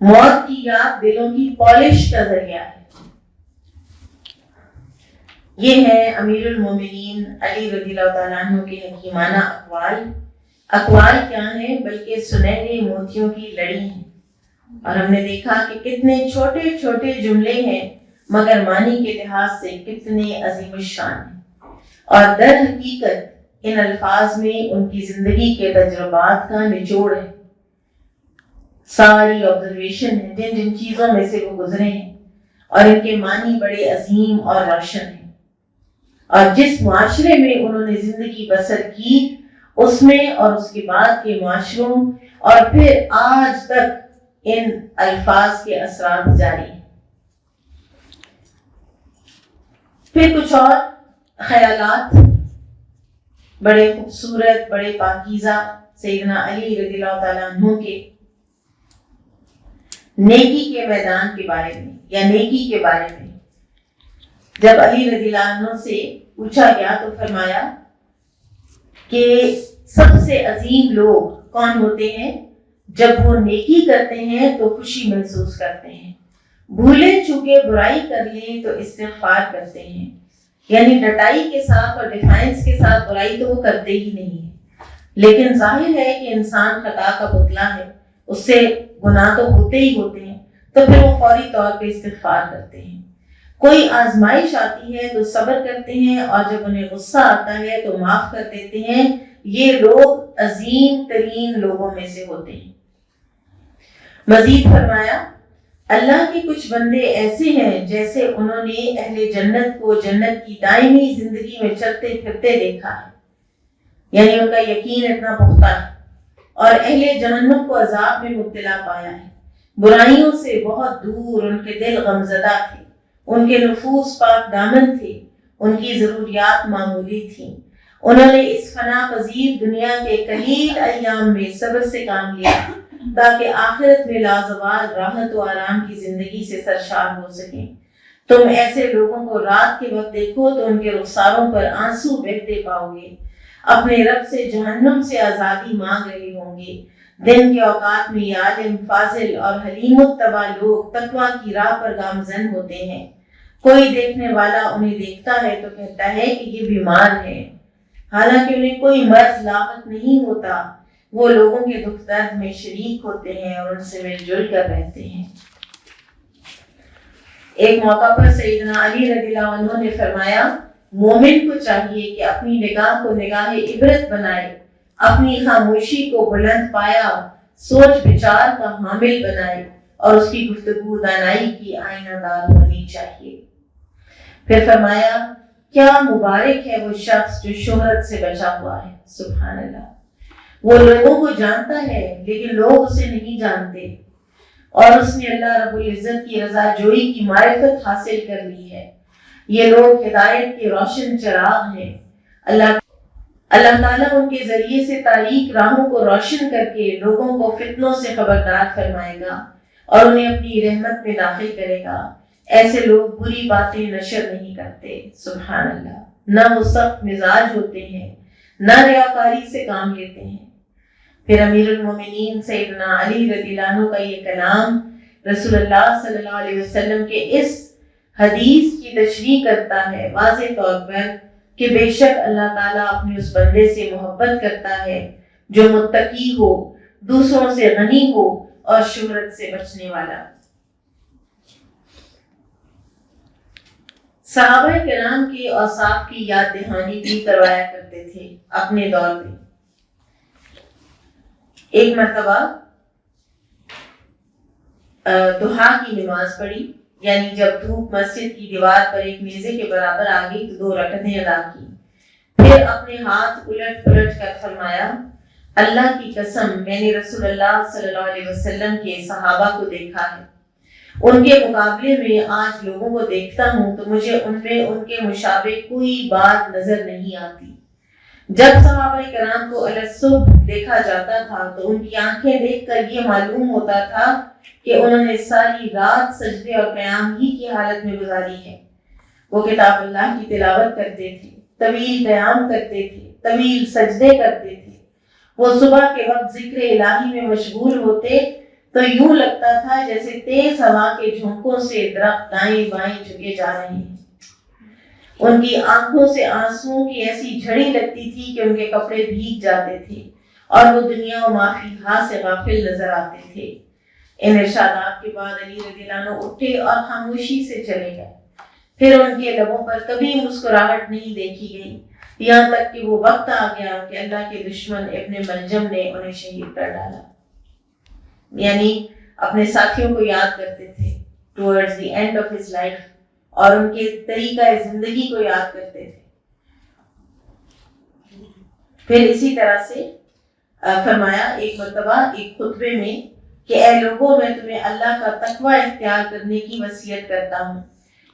موت کی یاد دلوں کی پالش کا ذریعہ ہے. یہ ہے امیر المومنین علی رضی اللہ تعالیٰ عنہ کے حکیمانہ اقوال. اقوال کیا ہیں بلکہ سنہرے موتیوں کی لڑی ہیں. اور ہم نے دیکھا کہ کتنے چھوٹے چھوٹے جملے ہیں مگر معنی کے لحاظ سے کتنے عظیم الشان ہیں. اور در حقیقت ان الفاظ میں ان کی زندگی کے تجربات کا نچوڑ ہے. ساری آبزرویشن ہے جن جن چیزوں میں سے وہ گزرے ہیں اور ان کے معنی بڑے عظیم اور روشن ہیں. اور جس معاشرے میں انہوں نے زندگی بسر کی اس میں اور اس کے بعد کے معاشروں اور پھر آج تک ان الفاظ کے اثرات جاری ہیں. پھر کچھ اور خیالات بڑے خوبصورت بڑے پاکیزہ سیدنا علی رضی اللہ تعالیٰ عنہ کے نیکی کے میدان کے بارے میں یا نیکی کے بارے میں. جب علی رضی اللہ عنہ سے پوچھا گیا تو فرمایا کہ سب سے عظیم لوگ کون ہوتے ہیں؟ جب وہ نیکی کرتے ہیں تو خوشی محسوس کرتے ہیں، بھولے چوکے برائی کر لیں تو استغفار کرتے ہیں. یعنی ڈٹائی کے ساتھ اور ڈیفائنس کے ساتھ برائی تو وہ کرتے ہی نہیں ہیں، لیکن ظاہر ہے کہ انسان خطا کا پتلا ہے، اس سے گناہ تو ہوتے ہی ہوتے ہیں، تو پھر وہ فوری طور پہ استغفار کرتے ہیں. کوئی آزمائش آتی ہے تو صبر کرتے ہیں اور جب انہیں غصہ آتا ہے تو معاف کر دیتے ہیں. یہ لوگ عظیم ترین لوگوں میں سے ہوتے ہیں. مزید فرمایا اللہ کے کچھ بندے ایسے ہیں جیسے انہوں نے اہل جنت کو جنت کی دائمی زندگی میں چلتے پھرتے دیکھا ہے، یعنی ان کا یقین اتنا پختہ ہے، اور اہل جہنم کو عذاب میں مبتلا پایا ہے. برائیوں سے بہت دور ان کے دل غمزدہ تھے، ان کے نفوس پاک دامن تھے، ان کی ضروریات معمولی تھیں. انہوں نے اس فنا پذیر دنیا کے قلیل ایام میں صبر سے کام لیا تاکہ آخرت میں لازوال راحت و آرام کی زندگی سے سرشار ہو سکیں. تم ایسے لوگوں کو رات کے وقت دیکھو تو ان کے رخساروں پر آنسو بہتے پاؤ گے، اپنے رب سے جہنم سے آزادی مانگ رہے ہوں گے. دن کے اوقات میں یہ عالم فاضل اور حلیم الطبع لوگ تقویٰ کی راہ پر گامزن ہوتے ہیں. کوئی دیکھنے والا انہیں دیکھتا ہے تو کہتا ہے کہ یہ بیمار ہے، حالانکہ انہیں کوئی مرض لاحق نہیں ہوتا. وہ لوگوں کے دکھ درد میں شریک ہوتے ہیں اور ان سے مل جل کر رہتے ہیں. ایک موقع پر سیدنا علی رضی اللہ عنہ نے فرمایا مومن کو چاہیے کہ اپنی نگاہ کو نگاہ عبرت بنائے، اپنی خاموشی کو بلند پایا سوچ بچار کا حامل بنائے اور اس کی گفتگو دانائی کی آئینہ دار ہونی چاہیے. پھر فرمایا کیا مبارک ہے وہ شخص جو شہرت سے بچا ہوا ہے. سبحان اللہ. وہ لوگوں کو جانتا ہے لیکن لوگ اسے نہیں جانتے، اور اس نے اللہ رب العزت کی رضا جوئی کی معرفت حاصل کر لی ہے. یہ لوگ ہدایت کے روشن چراغ ہیں. اللہ تعالیٰ ان کے ذریعے سے تاریک راہوں کو روشن کر کے لوگوں کو فتنوں سے خبردار فرمائے گا اور انہیں اپنی رحمت میں داخل کرے گا. ایسے لوگ بری باتیں نشر نہیں کرتے. سبحان اللہ. نہ وہ سخت مزاج ہوتے ہیں، نہ ریاکاری سے کام لیتے ہیں. پھر امیر المومنین سیدنا علی رضی اللہ عنہ کا یہ کلام رسول اللہ صلی اللہ علیہ وسلم کے اس حدیث کی تشریح کرتا ہے واضح طور پر کہ بے شک اللہ تعالیٰ اپنے اس بندے سے محبت کرتا ہے جو متقی ہو، دوسروں سے غنی ہو اور شہرت سے بچنے والا. صحابہ کرام کے اوصاف کی یاد دہانی بھی کروایا کرتے تھے اپنے دور میں. ایک مرتبہ ضحیٰ کی نماز پڑھی، یعنی جب دھوپ مسجد کی دیوار پر ایک نیزے کے برابر آ گئی تو 2 رکعتیں ادا کی. پھر اپنے ہاتھ الٹ پلٹ کر فرمایا اللہ کی قسم میں نے رسول اللہ صلی اللہ علیہ وسلم کے صحابہ کو دیکھا ہے، ان کے مقابلے میں آج لوگوں کو دیکھتا ہوں تو مجھے ان میں ان کے مشابہ کوئی بات نظر نہیں آتی۔ جب صحابہ کرام کو الصبح دیکھا جاتا تھا تو ان کی آنکھیں دیکھ کر یہ معلوم ہوتا تھا کہ انہوں نے ساری رات سجدے اور قیام ہی کی حالت میں گزاری ہے۔ وہ کتاب اللہ کی تلاوت کرتے تھے، طویل قیام کرتے تھے، طویل سجدے کرتے تھے۔ وہ صبح کے وقت ذکر الہی میں مشغول ہوتے تو یوں لگتا تھا جیسے تیز ہوا کے جھونکوں سے درخت دائیں بائیں جھکے جا رہے ہیں۔ ان کی آنکھوں سے آنسوؤں کی ایسی جھڑی لگتی تھی کہ ان کے کپڑے بھیگ جاتے تھے اور وہ دنیا و ما فیہا سے غافل نظر آتے تھے۔ ان ارشادات کے بعد علی رضی اللہ عنہ اٹھے اور خاموشی سے چلے گئے۔ پھر ان کے لبوں پر کبھی مسکراہٹ نہیں دیکھی گئی، یہاں تک کہ وہ وقت آ گیا کہ اللہ کے دشمن ابن ملجم نے انہیں شہید کر ڈالا۔ یعنی اپنے ساتھیوں کو یاد کرتے تھے towards the end of his life, اور ان کے طریقہ زندگی کو یاد کرتے تھے۔ پھر اسی طرح سے فرمایا ایک مرتبہ ایک خطبے میں کہ اے لوگوں میں تمہیں اللہ کا تقوی اختیار کرنے کی وصیت کرتا ہوں۔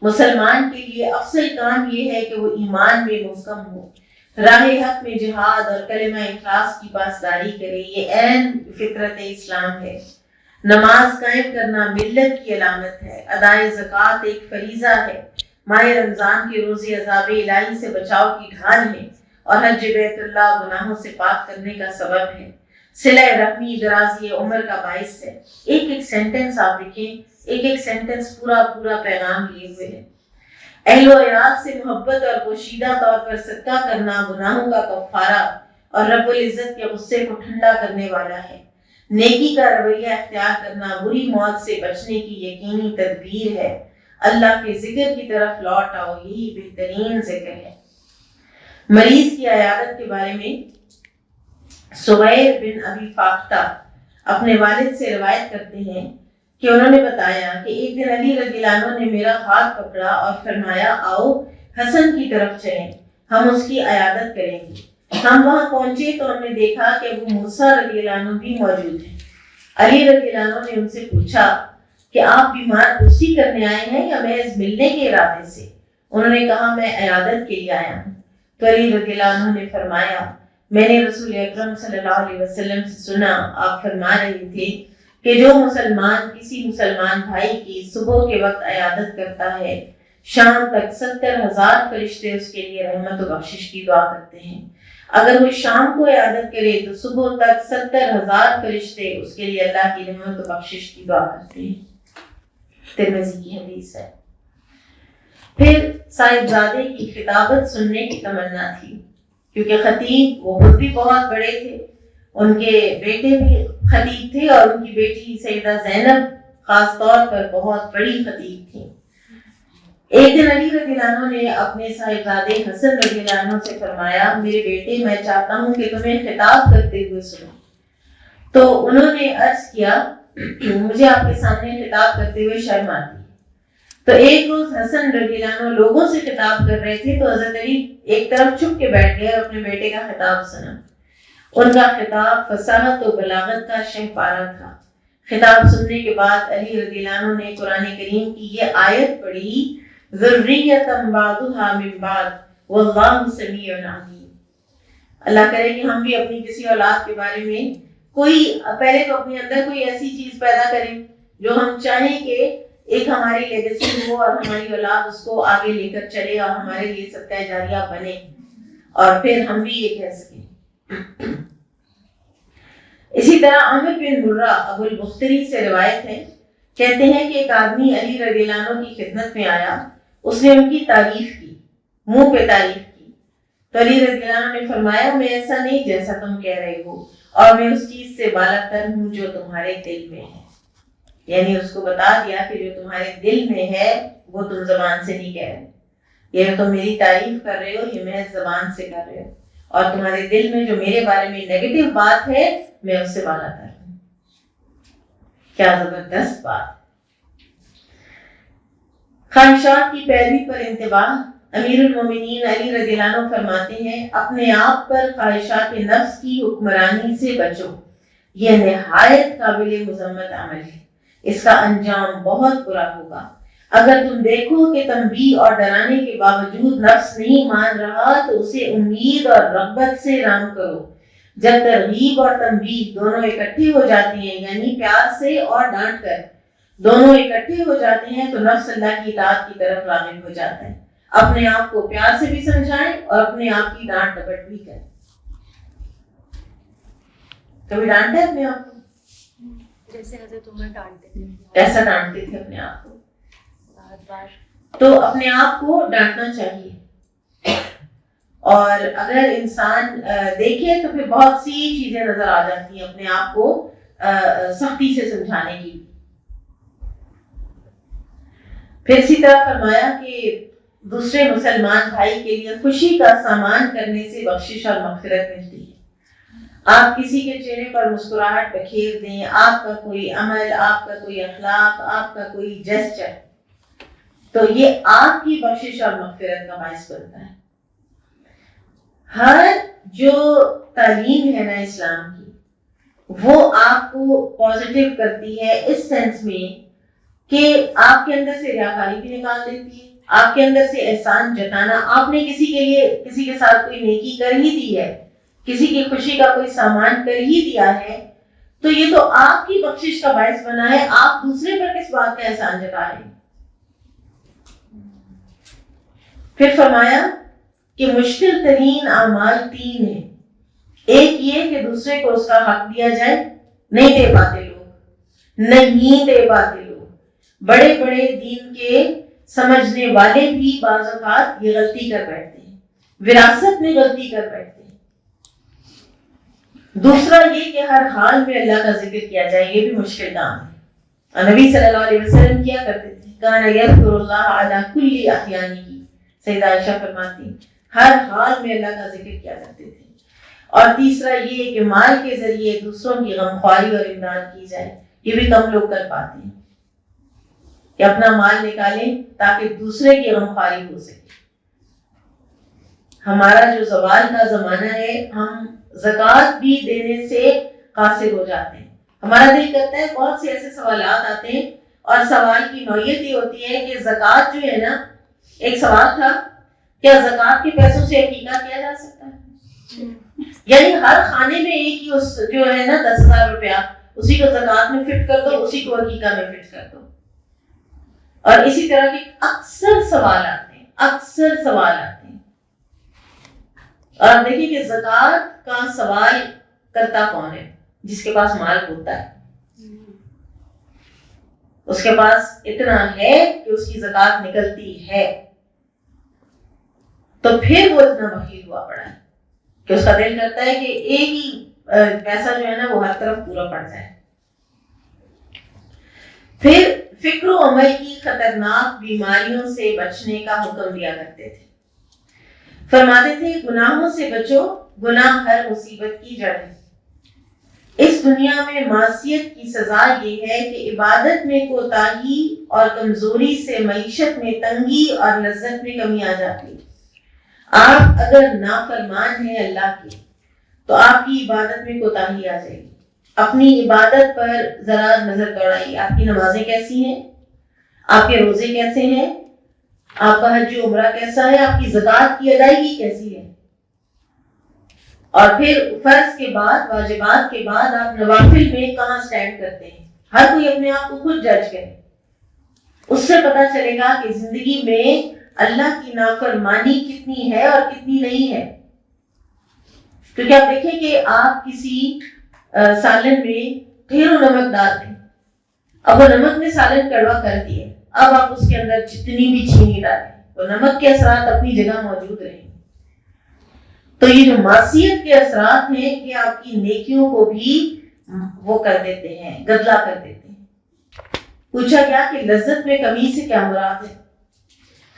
مسلمان کے لیے افضل کام یہ ہے کہ وہ ایمان میں محکم ہو، راہ حق میں جہاد اور کلمہ اخلاص کی پاسداری کرے، یہ عین فطرت اسلام ہے۔ نماز قائم کرنا ملت کی علامت ہے، ادائے زکوٰۃ ایک فریضہ ہے، ماہ رمضان کے روزے عذاب الہی سے بچاؤ کی ڈھال ہے، اور حج بیت اللہ گناہوں سے پاک کرنے کا سبب ہے، صلہ رحمی درازی عمر کا باعث ہے۔ ایک ایک سینٹنس آپ دیکھیں، ایک ایک سینٹنس پورا پورا پیغام لیے ہوئے ہے۔ اہل و عیال سے محبت اور پوشیدہ طور پر صدقہ کرنا گناہوں کا کفارہ اور رب العزت کے غصے کو ٹھنڈا کرنے والا ہے۔ نیکی کا رویہ اختیار کرنا بری موت سے بچنے کی یقینی تدبیر ہے۔ اللہ کے ذکر کی طرف لوٹ آؤ، یہی بہترین ذکر ہے۔ مریض کی عیادت کے بارے میں سویر بن ابی فاختہ اپنے والد سے روایت کرتے ہیں کہ انہوں نے بتایا کہ ایک دن علی رضی اللہ عنہ نے میرا ہاتھ پکڑا اور فرمایا آؤ حسن کی طرف چلیں، ہم اس کی عیادت کریں گے۔ ہم وہاں پہنچے تو ہم نے دیکھا کہ ابو موسیٰ رضی اللہ عنہ بھی موجود ہیں۔ علی رضی اللہ عنہ نے ان سے پوچھا کہ آپ بیمار کرسی کرنے آئے ہیں یا محض ملنے کے ارادے سے؟ انہوں نے کہا میں عیادت کے لیے آیا ہوں۔ تو علی رضی اللہ عنہ نے فرمایا میں نے رسول اکرم صلی اللہ علیہ وسلم سے سنا، آپ فرما رہے تھے کہ جو مسلمان کسی مسلمان بھائی کی صبح کے وقت عیادت کرتا ہے شام تک 70,000 فرشتے اس کے لیے رحمت و بخشش کی دعا کرتے ہیں۔ اگر وہ شام کو عیادت کرے تو صبح تک 70,000 فرشتے اس کے لیے اللہ کی رحمت و بخشش کی دعا کرتے ہیں۔ ترمذی کی حدیث ہے۔ پھر صاحبزادے کی خطابت سننے کی تمنا تھی، کیونکہ خطیب وہ خود بھی بہت بڑے تھے، ان کے بیٹے بھی خطیب تھے اور ان کی بیٹی سیدہ زینب خاص طور پر بہت بڑی خطیب تھی۔ ایک دن علی رضی اللہ عنہ نے اپنے صاحبزادے حسن رضی اللہ عنہ سے فرمایا میرے بیٹے میں چاہتا ہوں کہ تمہیں خطاب کرتے ہوئے سنوں۔ تو انہوں نے عرض کیا مجھے آپ کے سامنے خطاب کرتے ہوئے شرم آتی ہے۔ تو ایک روز حسن رضی اللہ عنہ لوگوں سے خطاب کر رہے تھے تو حضرت علی ایک طرف چھپ کے بیٹھ گئے اور اپنے بیٹے کا خطاب سنا۔ ان کا خطاب فصاحت و بلاغت کا شہپارہ تھا۔ خطاب سننے کے بعد علی رضی اللہ عنہ نے قرآن کریم کی یہ آیت پڑھی ذریۃ بعضھا من بعض واللہ سمیع علیم۔ اللہ کرے کہ ہم بھی اپنی کسی اولاد کے بارے میں پہلے تو اپنے اندر کوئی ایسی چیز پیدا کریں جو ہم چاہیں کہ ایک ہماری لیگیسی ہو اور ہماری اولاد اس کو آگے لے کر چلے اور ہمارے لیے صدقہ جاریہ بنے، اور پھر ہم بھی یہ کہہ سکیں۔ اسی طرح عامر بن مرہ ابو البختری سے روایت ہے، کہتے ہیں کہ ایک آدمی علی رضی اللہ عنہ کی خدمت میں آیا، اس نے ان کی تعریف کی، منہ پہ تعریف کی، تو علی رضی اللہ عنہ نے فرمایا میں ایسا نہیں جیسا تم کہہ رہے ہو، اور میں اس چیز سے بالا تر ہوں جو تمہارے دل میں ہے۔ یعنی اس کو بتا دیا کہ جو تمہارے دل میں ہے وہ تم زبان سے نہیں کہہ رہے، یہ تم میری تعریف کر رہے ہو یہ محض زبان سے کر رہے ہو، اور تمہارے دل میں جو میرے بارے میں نیگیٹو بات ہے میں اس سے بالا تر ہوں۔ کیا زبردست بات۔ خواہشات کی پیروی پر انتباہ۔ امیر المومنین علی رضی اللہ عنہ فرماتے ہیں اپنے آپ پر خواہشات نفس کی حکمرانی سے بچو، یہ نہایت قابل مذمت عمل ہے، اس کا انجام بہت برا ہوگا۔ اگر تم دیکھو کہ تنبیہ اور ڈرانے کے باوجود نفس نہیں مان رہا تو اسے امید اور رغبت سے رام کرو۔ جب ترغیب اور تنبیہ دونوں اکٹھے ہو جاتی ہیں، یعنی پیار سے اور ڈانٹ کر دونوں اکٹھے ہو جاتے ہیں، تو نفس اللہ کی اطاعت کی طرف راغب ہو جاتا ہے۔ اپنے آپ کو پیار سے بھی سمجھائیں اور اپنے آپ کی ڈانٹ ڈپٹ بھی کریں۔ کبھی ڈانٹے اپنے آپ کو؟ جیسے حضرت عمر ڈانٹتے تھے، کیسا ڈانٹتے تھے اپنے آپ کو؟ بار بار۔ تو اپنے آپ کو ڈانٹنا چاہیے، اور اگر انسان دیکھے تو پھر بہت سی چیزیں نظر آ جاتی ہیں اپنے آپ کو سختی سے سمجھانے کی۔ پھر اسی طرح فرمایا کہ دوسرے مسلمان بھائی کے لیے خوشی کا سامان کرنے سے بخشش اور مغفرت ملتی ہے۔ آپ کسی کے چہرے پر مسکراہٹ بکھیر دیں، آپ کا کوئی عمل، آپ کا کوئی اخلاق، آپ کا کوئی جسچر، تو یہ آپ کی بخشش اور مغفرت کا باعث بنتا ہے۔ ہر جو تعلیم ہے نا اسلام کی، وہ آپ کو پازیٹیو کرتی ہے اس سینس میں کہ آپ کے اندر سے ریاکاری بھی نکال دیتی ہے، آپ کے اندر سے احسان جتانا، آپ نے کسی کے لیے کسی کے ساتھ کوئی نیکی کر ہی دی ہے، کسی کی خوشی کا کوئی سامان کر ہی دیا ہے، تو یہ تو آپ کی بخشش کا باعث بنا ہے، آپ دوسرے پر کس بات کا احسان جتا رہے ہیں۔ پھر فرمایا کہ مشکل ترین اعمال 3 ہیں۔ ایک یہ کہ دوسرے کو اس کا حق دیا جائے، نہیں دے پاتے لوگ، نہیں دے پاتے لوگ۔ بڑے بڑے دین کے سمجھنے والے بھی بعض اوقات یہ غلطی کر بیٹھتے ہیں، وراثت میں غلطی کر بیٹھتے ہیں۔ دوسرا یہ کہ ہر حال میں اللہ کا ذکر کیا جائے، یہ بھی مشکل کام ہے، اور نبی صلی اللہ علیہ وسلم کیا کرتے تھے، کان یذکر اللہ علی کل احیانہ، سیدہ عائشہ فرماتی ہر حال میں اللہ کا ذکر کیا کرتے تھے۔ اور تیسرا یہ کہ مال کے ذریعے دوسروں کی غمخواری اور امداد کی جائے، یہ بھی کم لوگ کر پاتے ہیں کہ اپنا مال نکالیں تاکہ دوسرے کی غمخواری ہو سکے۔ ہمارا جو زوال کا زمانہ ہے، ہم زکوٰۃ بھی دینے سے قاصر ہو جاتے ہیں۔ ہمارا دل کرتا ہے، بہت سے ایسے سوالات آتے ہیں، اور سوال کی نوعیت یہ ہوتی ہے کہ زکوٰۃ جو ہے نا، ایک سوال تھا، کیا زکوٰۃ کے پیسوں سے عقیقہ کیا جا سکتا ہے؟ یعنی ہر خانے میں ایک ہی اس جو ہے نا 10,000 روپیہ، اسی کو زکوٰۃ میں فٹ کر دو، اسی کو عقیقہ میں فٹ کر دو۔ اور اسی طرح کے اکثر سوال آتے ہیں، اور آپ دیکھیں کہ زکوٰۃ کا سوال کرتا کون ہے؟ جس کے پاس مال ہوتا ہے، اس کے پاس اتنا ہے کہ اس کی زکوٰۃ نکلتی ہے، تو پھر وہ اتنا بخیل ہوا پڑا ہے کہ اس کا دل کرتا ہے کہ ایک ہی پیسہ جو ہے نا وہ ہر طرف پورا پڑ جائے۔ پھر فکر و عمل کی خطرناک بیماریوں سے بچنے کا حکم دیا کرتے تھے، فرماتے تھے گناہوں سے بچو، گناہ ہر مصیبت کی جڑ ہے۔ اس دنیا میں معصیت کی سزا یہ ہے کہ عبادت میں کوتاہی اور کمزوری سے معیشت میں تنگی اور لذت میں کمی آ جاتی ہے۔ آپ اگر نافرمان ہیں اللہ کے تو آپ کی عبادت میں کوتاہی آ جائے گی۔ اپنی عبادت پر ذرا نظر دوڑائیے، آپ کی نمازیں کیسی ہیں، آپ کے روزے کیسے ہیں، آپ کا حج و عمرہ کیسا ہے، آپ کی زکوٰۃ کی ادائیگی کیسی ہے، اور پھر فرض کے بعد، واجبات کے بعد آپ نوافل میں کہاں سٹینڈ کرتے ہیں۔ ہر کوئی اپنے آپ کو خود جج کرے، اس سے پتہ چلے گا کہ زندگی میں اللہ کی نافرمانی کتنی ہے اور کتنی نہیں ہے۔ کیونکہ آپ دیکھیں کہ آپ کسی سالن میں ڈھیروں نمک ڈال دیں، اب وہ نمک نے سالن کڑوا کر دیا، اب آپ اس کے اندر جتنی بھی چینی ڈالیں، وہ نمک کے اثرات اپنی جگہ موجود رہیں گے۔ تو یہ جو معصیت کے اثرات ہیں، یہ آپ کی نیکیوں کو بھی وہ کر دیتے ہیں، گدلا کر دیتے ہیں۔ پوچھا گیا کہ لذت میں کمی سے کیا مراد ہے؟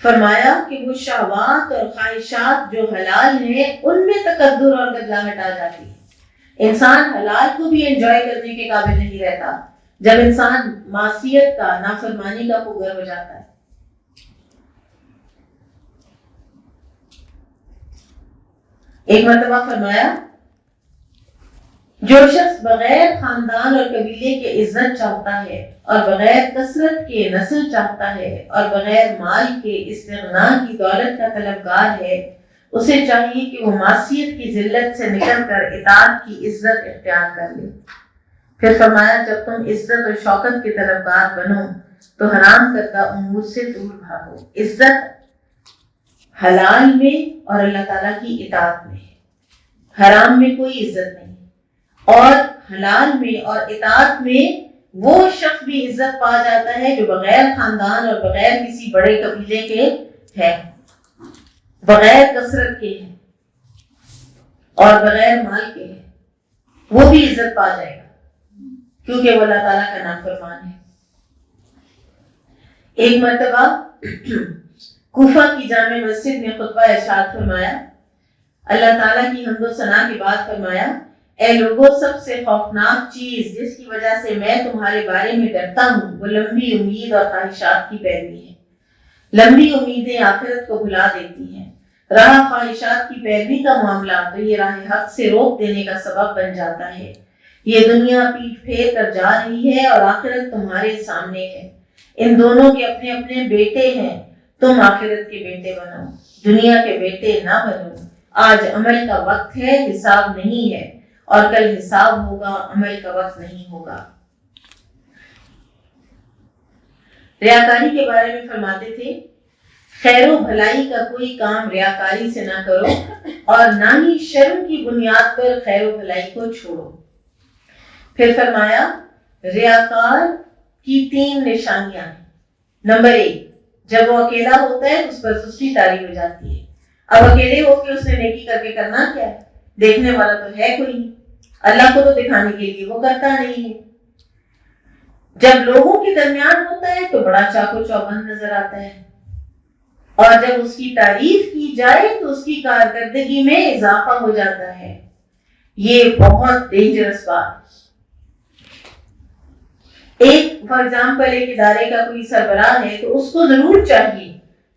فرمایا کہ وہ شہوات اور خواہشات جو حلال ہیں ان میں تکبر اور گدلاہٹ آ جاتی ہے۔ انسان حلال کو بھی انجوائے کرنے کے قابل نہیں رہتا جب انسان معصیت کا، نافرمانی کا خوگر ہو جاتا ہے۔ ایک مرتبہ فرمایا جو شخص بغیر خاندان اور قبیلے کے عزت چاہتا ہے اور بغیر کثرت کے نسل چاہتا ہے اور بغیر مال کے استغنا کی دولت کا طلبگار ہے اسے چاہیے کہ وہ معصیت کی ذلت سے نکل کر اطاعت کی عزت اختیار کر لے۔ پھر فرمایا جب تم عزت اور شوکت کے طلبگار بنو تو حرام کردہ امور سے دور بھاگو۔ عزت حلال میں اور اللہ تعالیٰ کی اطاعت میں ہے، حرام میں کوئی عزت نہیں، اور حلال میں اور اطاعت میں وہ شخص بھی عزت پا جاتا ہے جو بغیر خاندان اور بغیر کسی بڑے قبیلے کے ہے، بغیر کثرت کے ہے اور بغیر مال کے ہے، وہ بھی عزت پا جائے گا کیونکہ وہ اللہ تعالیٰ کا نافرمان ہے۔ ایک مرتبہ کوفہ کی جامع مسجد میں خطبہ ارشاد فرمایا، اللہ تعالیٰ کی حمد و ثنا کے بعد فرمایا اے لوگوں سب سے خوفناک چیز جس کی وجہ سے میں تمہارے بارے میں ڈرتا ہوں وہ لمبی امید اور خواہشات کی پیروی ہے۔ لمبی امیدیں آخرت کو بھلا دیتی ہیں، راہ خواہشات کی پیروی کا معاملہ تو یہ راہ حق سے روک دینے کا سبب بن جاتا ہے۔ یہ دنیا پیٹ پھیر کر جا رہی ہے اور آخرت تمہارے سامنے ہے، ان دونوں کے اپنے اپنے بیٹے ہیں، تم آخرت کے بیٹے بنو، دنیا کے بیٹے نہ بنو۔ آج عمل کا وقت ہے، حساب نہیں ہے، اور کل حساب ہوگا، عمل کا وقت نہیں ہوگا۔ ریاکاری کے بارے میں فرماتے تھے خیر و بھلائی کا کوئی کام ریاکاری سے نہ کرو اور نہ ہی شرم کی بنیاد پر خیر و بھلائی کو چھوڑو۔ پھر فرمایا ریاکار کی 3 نشانیاں ہیں۔ نمبر 1، جب وہ اکیلا ہوتا ہے اس پر سستی طاری ہو جاتی ہے۔ اب اکیلے ہو کے اس نے نیکی کر کے کرنا کیا ہے؟ دیکھنے والا تو ہے کوئی نہیں، اللہ کو تو دکھانے کے لیے وہ کرتا نہیں ہے۔ جب لوگوں کے درمیان ہوتا ہے تو بڑا چاقو چوبند نظر آتا ہے، اور جب اس کی تعریف کی جائے تو اس کی کارکردگی میں اضافہ ہو جاتا ہے۔ یہ بہت ڈینجرس بات ہے۔ ایک فار ایگزامپل ایک ادارے کا کوئی سربراہ ہے تو اس کو ضرور چاہیے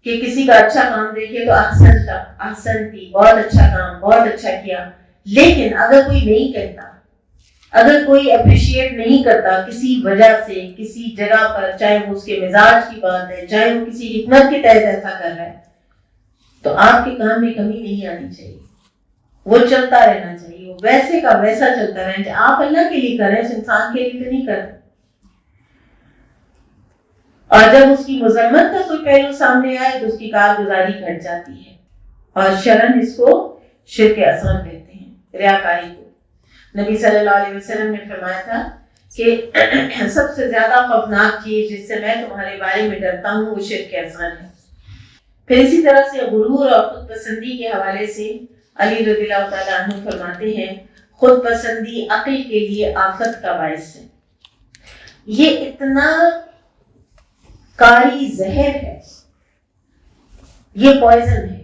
کہ کسی کا اچھا کام دیکھے تو احسن تھی، بہت اچھا کام، بہت اچھا کیا۔ لیکن اگر کوئی نہیں کہتا، اگر کوئی اپریشیٹ نہیں کرتا کسی وجہ سے کسی جگہ پر، چاہے وہ اس کے مزاج کی بات ہے، چاہے وہ کسی حکمت کے تحت ایسا کر رہا ہے، تو آپ کے کام میں کمی نہیں آنی چاہیے، وہ چلتا رہنا چاہیے، وہ ویسے کا ویسا چلتا رہنا چاہیے۔ آپ اللہ کے لیے کر رہے ہیں، اس انسان کے لیے تو نہیں کر رہے۔ اور جب اس کی مذمت کا کوئی پہلو سامنے آئے تو اس کی کارگزاری گھٹ جاتی ہے، اور شرن اس کو شرک اصغر کہتے ہیں، ریاکاری کو۔ نبی صلی اللہ علیہ وسلم نے فرمایا تھا کہ سب سے زیادہ خوفناک چیز جس سے میں تمہارے بارے میں ڈرتا ہوں وہ شرک اصغر ہے۔ پھر اسی طرح سے غرور اور خود پسندی کے حوالے سے علی رضی اللہ تعالیٰ عنہ فرماتے ہیں خود پسندی عقل کے لیے آفت کا باعث ہے۔ یہ اتنا کاری زہر ہے، یہ پوائزن ہے۔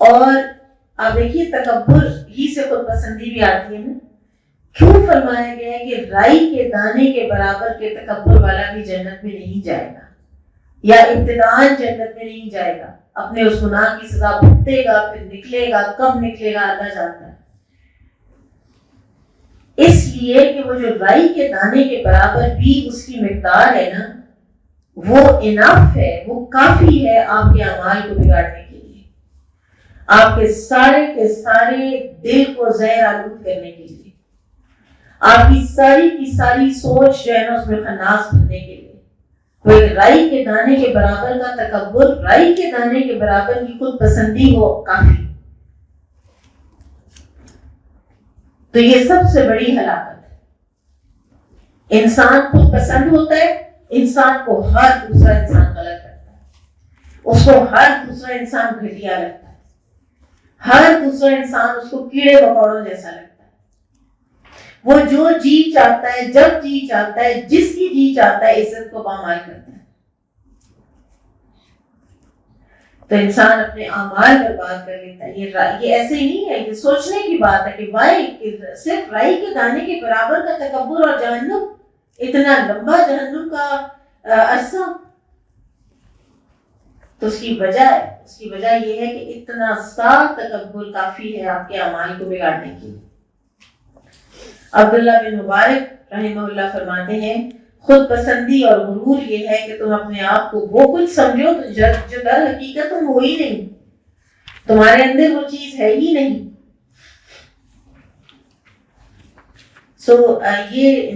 اور آپ دیکھیے تکبر ہی سے خود پسندی بھی آتی ہے نا۔ کیوں فرمایا گیا ہے کہ رائی کے دانے کے برابر کے تکبر والا بھی جنت میں نہیں جائے گا، یا ابتداءً جنت میں نہیں جائے گا، اپنے اس گناہ کی سزا بھگتے گا، پھر نکلے گا، کب نکلے گا اللہ جانتا ہے۔ اس لیے کہ وہ جو رائی کے دانے کے برابر بھی اس کی مقدار ہے نا، وہ انف ہے، وہ کافی ہے آپ کے اعمال کو بگاڑنے کے لیے، آپ کے سارے دل کو زہر آلود کرنے کے لیے، آپ کی ساری سوچ جو ہے نا اس میں خناس بننے کے لیے۔ کوئی رائی کے دانے کے برابر کا تکبر، رائی کے دانے کے برابر کی خود پسندی ہو کافی۔ تو یہ سب سے بڑی ہلاکت ہے۔ انسان خود پسند ہوتا ہے، انسان کو ہر دوسرا انسان غلط لگتا ہے، اس کو ہر دوسرا انسان گھٹیا لگتا ہے، ہر دوسرا انسان اس کو کیڑے مکوڑوں جیسا لگتا ہے۔ وہ جو جی چاہتا ہے، جب جی چاہتا ہے، جس کی جی چاہتا ہے، عزت کو پامال کرتا ہے۔ تو انسان اپنے اعمال برباد کر لیتا ہے۔ یہ ایسے ہی نہیں ہے، یہ سوچنے کی بات ہے کہ صرف رائی کے دانے کے برابر کا تکبر اور جہنم، اتنا لمبا جہنم کا عرصہ، تو اس کی وجہ یہ ہے کہ اتنا سا تکبر کافی ہے آپ کے اعمال کو بگاڑنے کی۔ عبداللہ بن مبارک رحمہ اللہ فرماتے ہیں خود پسندی اور غرور یہ ہے کہ تم اپنے آپ کو وہ کچھ سمجھو تو جو در حقیقت تم ہو ہی نہیں، تمہارے اندر وہ چیز ہے ہی نہیں۔ یہ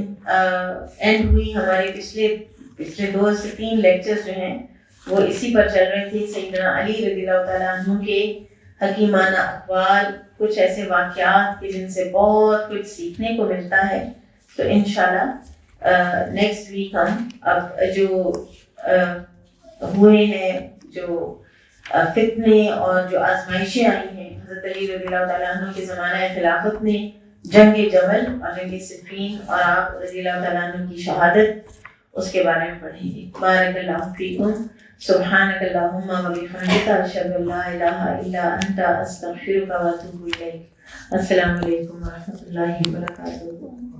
اینڈ ہوئی ہمارے پچھلے 2 سے 3 لیکچرز جو ہیں وہ اسی پر چل رہے تھے، سیدنا علی رضی اللہ تعالیٰ عنہ کے حکیمانہ اقوال، کچھ ایسے واقعات کہ جن سے بہت کچھ سیکھنے کو ملتا ہے۔ تو انشاءاللہ نیکسٹ ویک ہم اب جو ہوئے ہیں، جو فتنے اور جو آزمائشیں آئی ہیں حضرت علی رضی اللہ تعالیٰ عنہ کے زمانہ خلافت میں، جنگ جمل اور جنگ صفین اور آپ رضی اللہ تعالیٰ عنہ کی شہادت، اس کے بارے میں پڑھیں گے۔ بارک اللہ فیکم، سبحانک اللہم و بحمدک، اشہد ان لا الہ الا انت، استغفرک و اتوب الیک۔ السلام علیکم و رحمۃ اللہ وبرکاتہ۔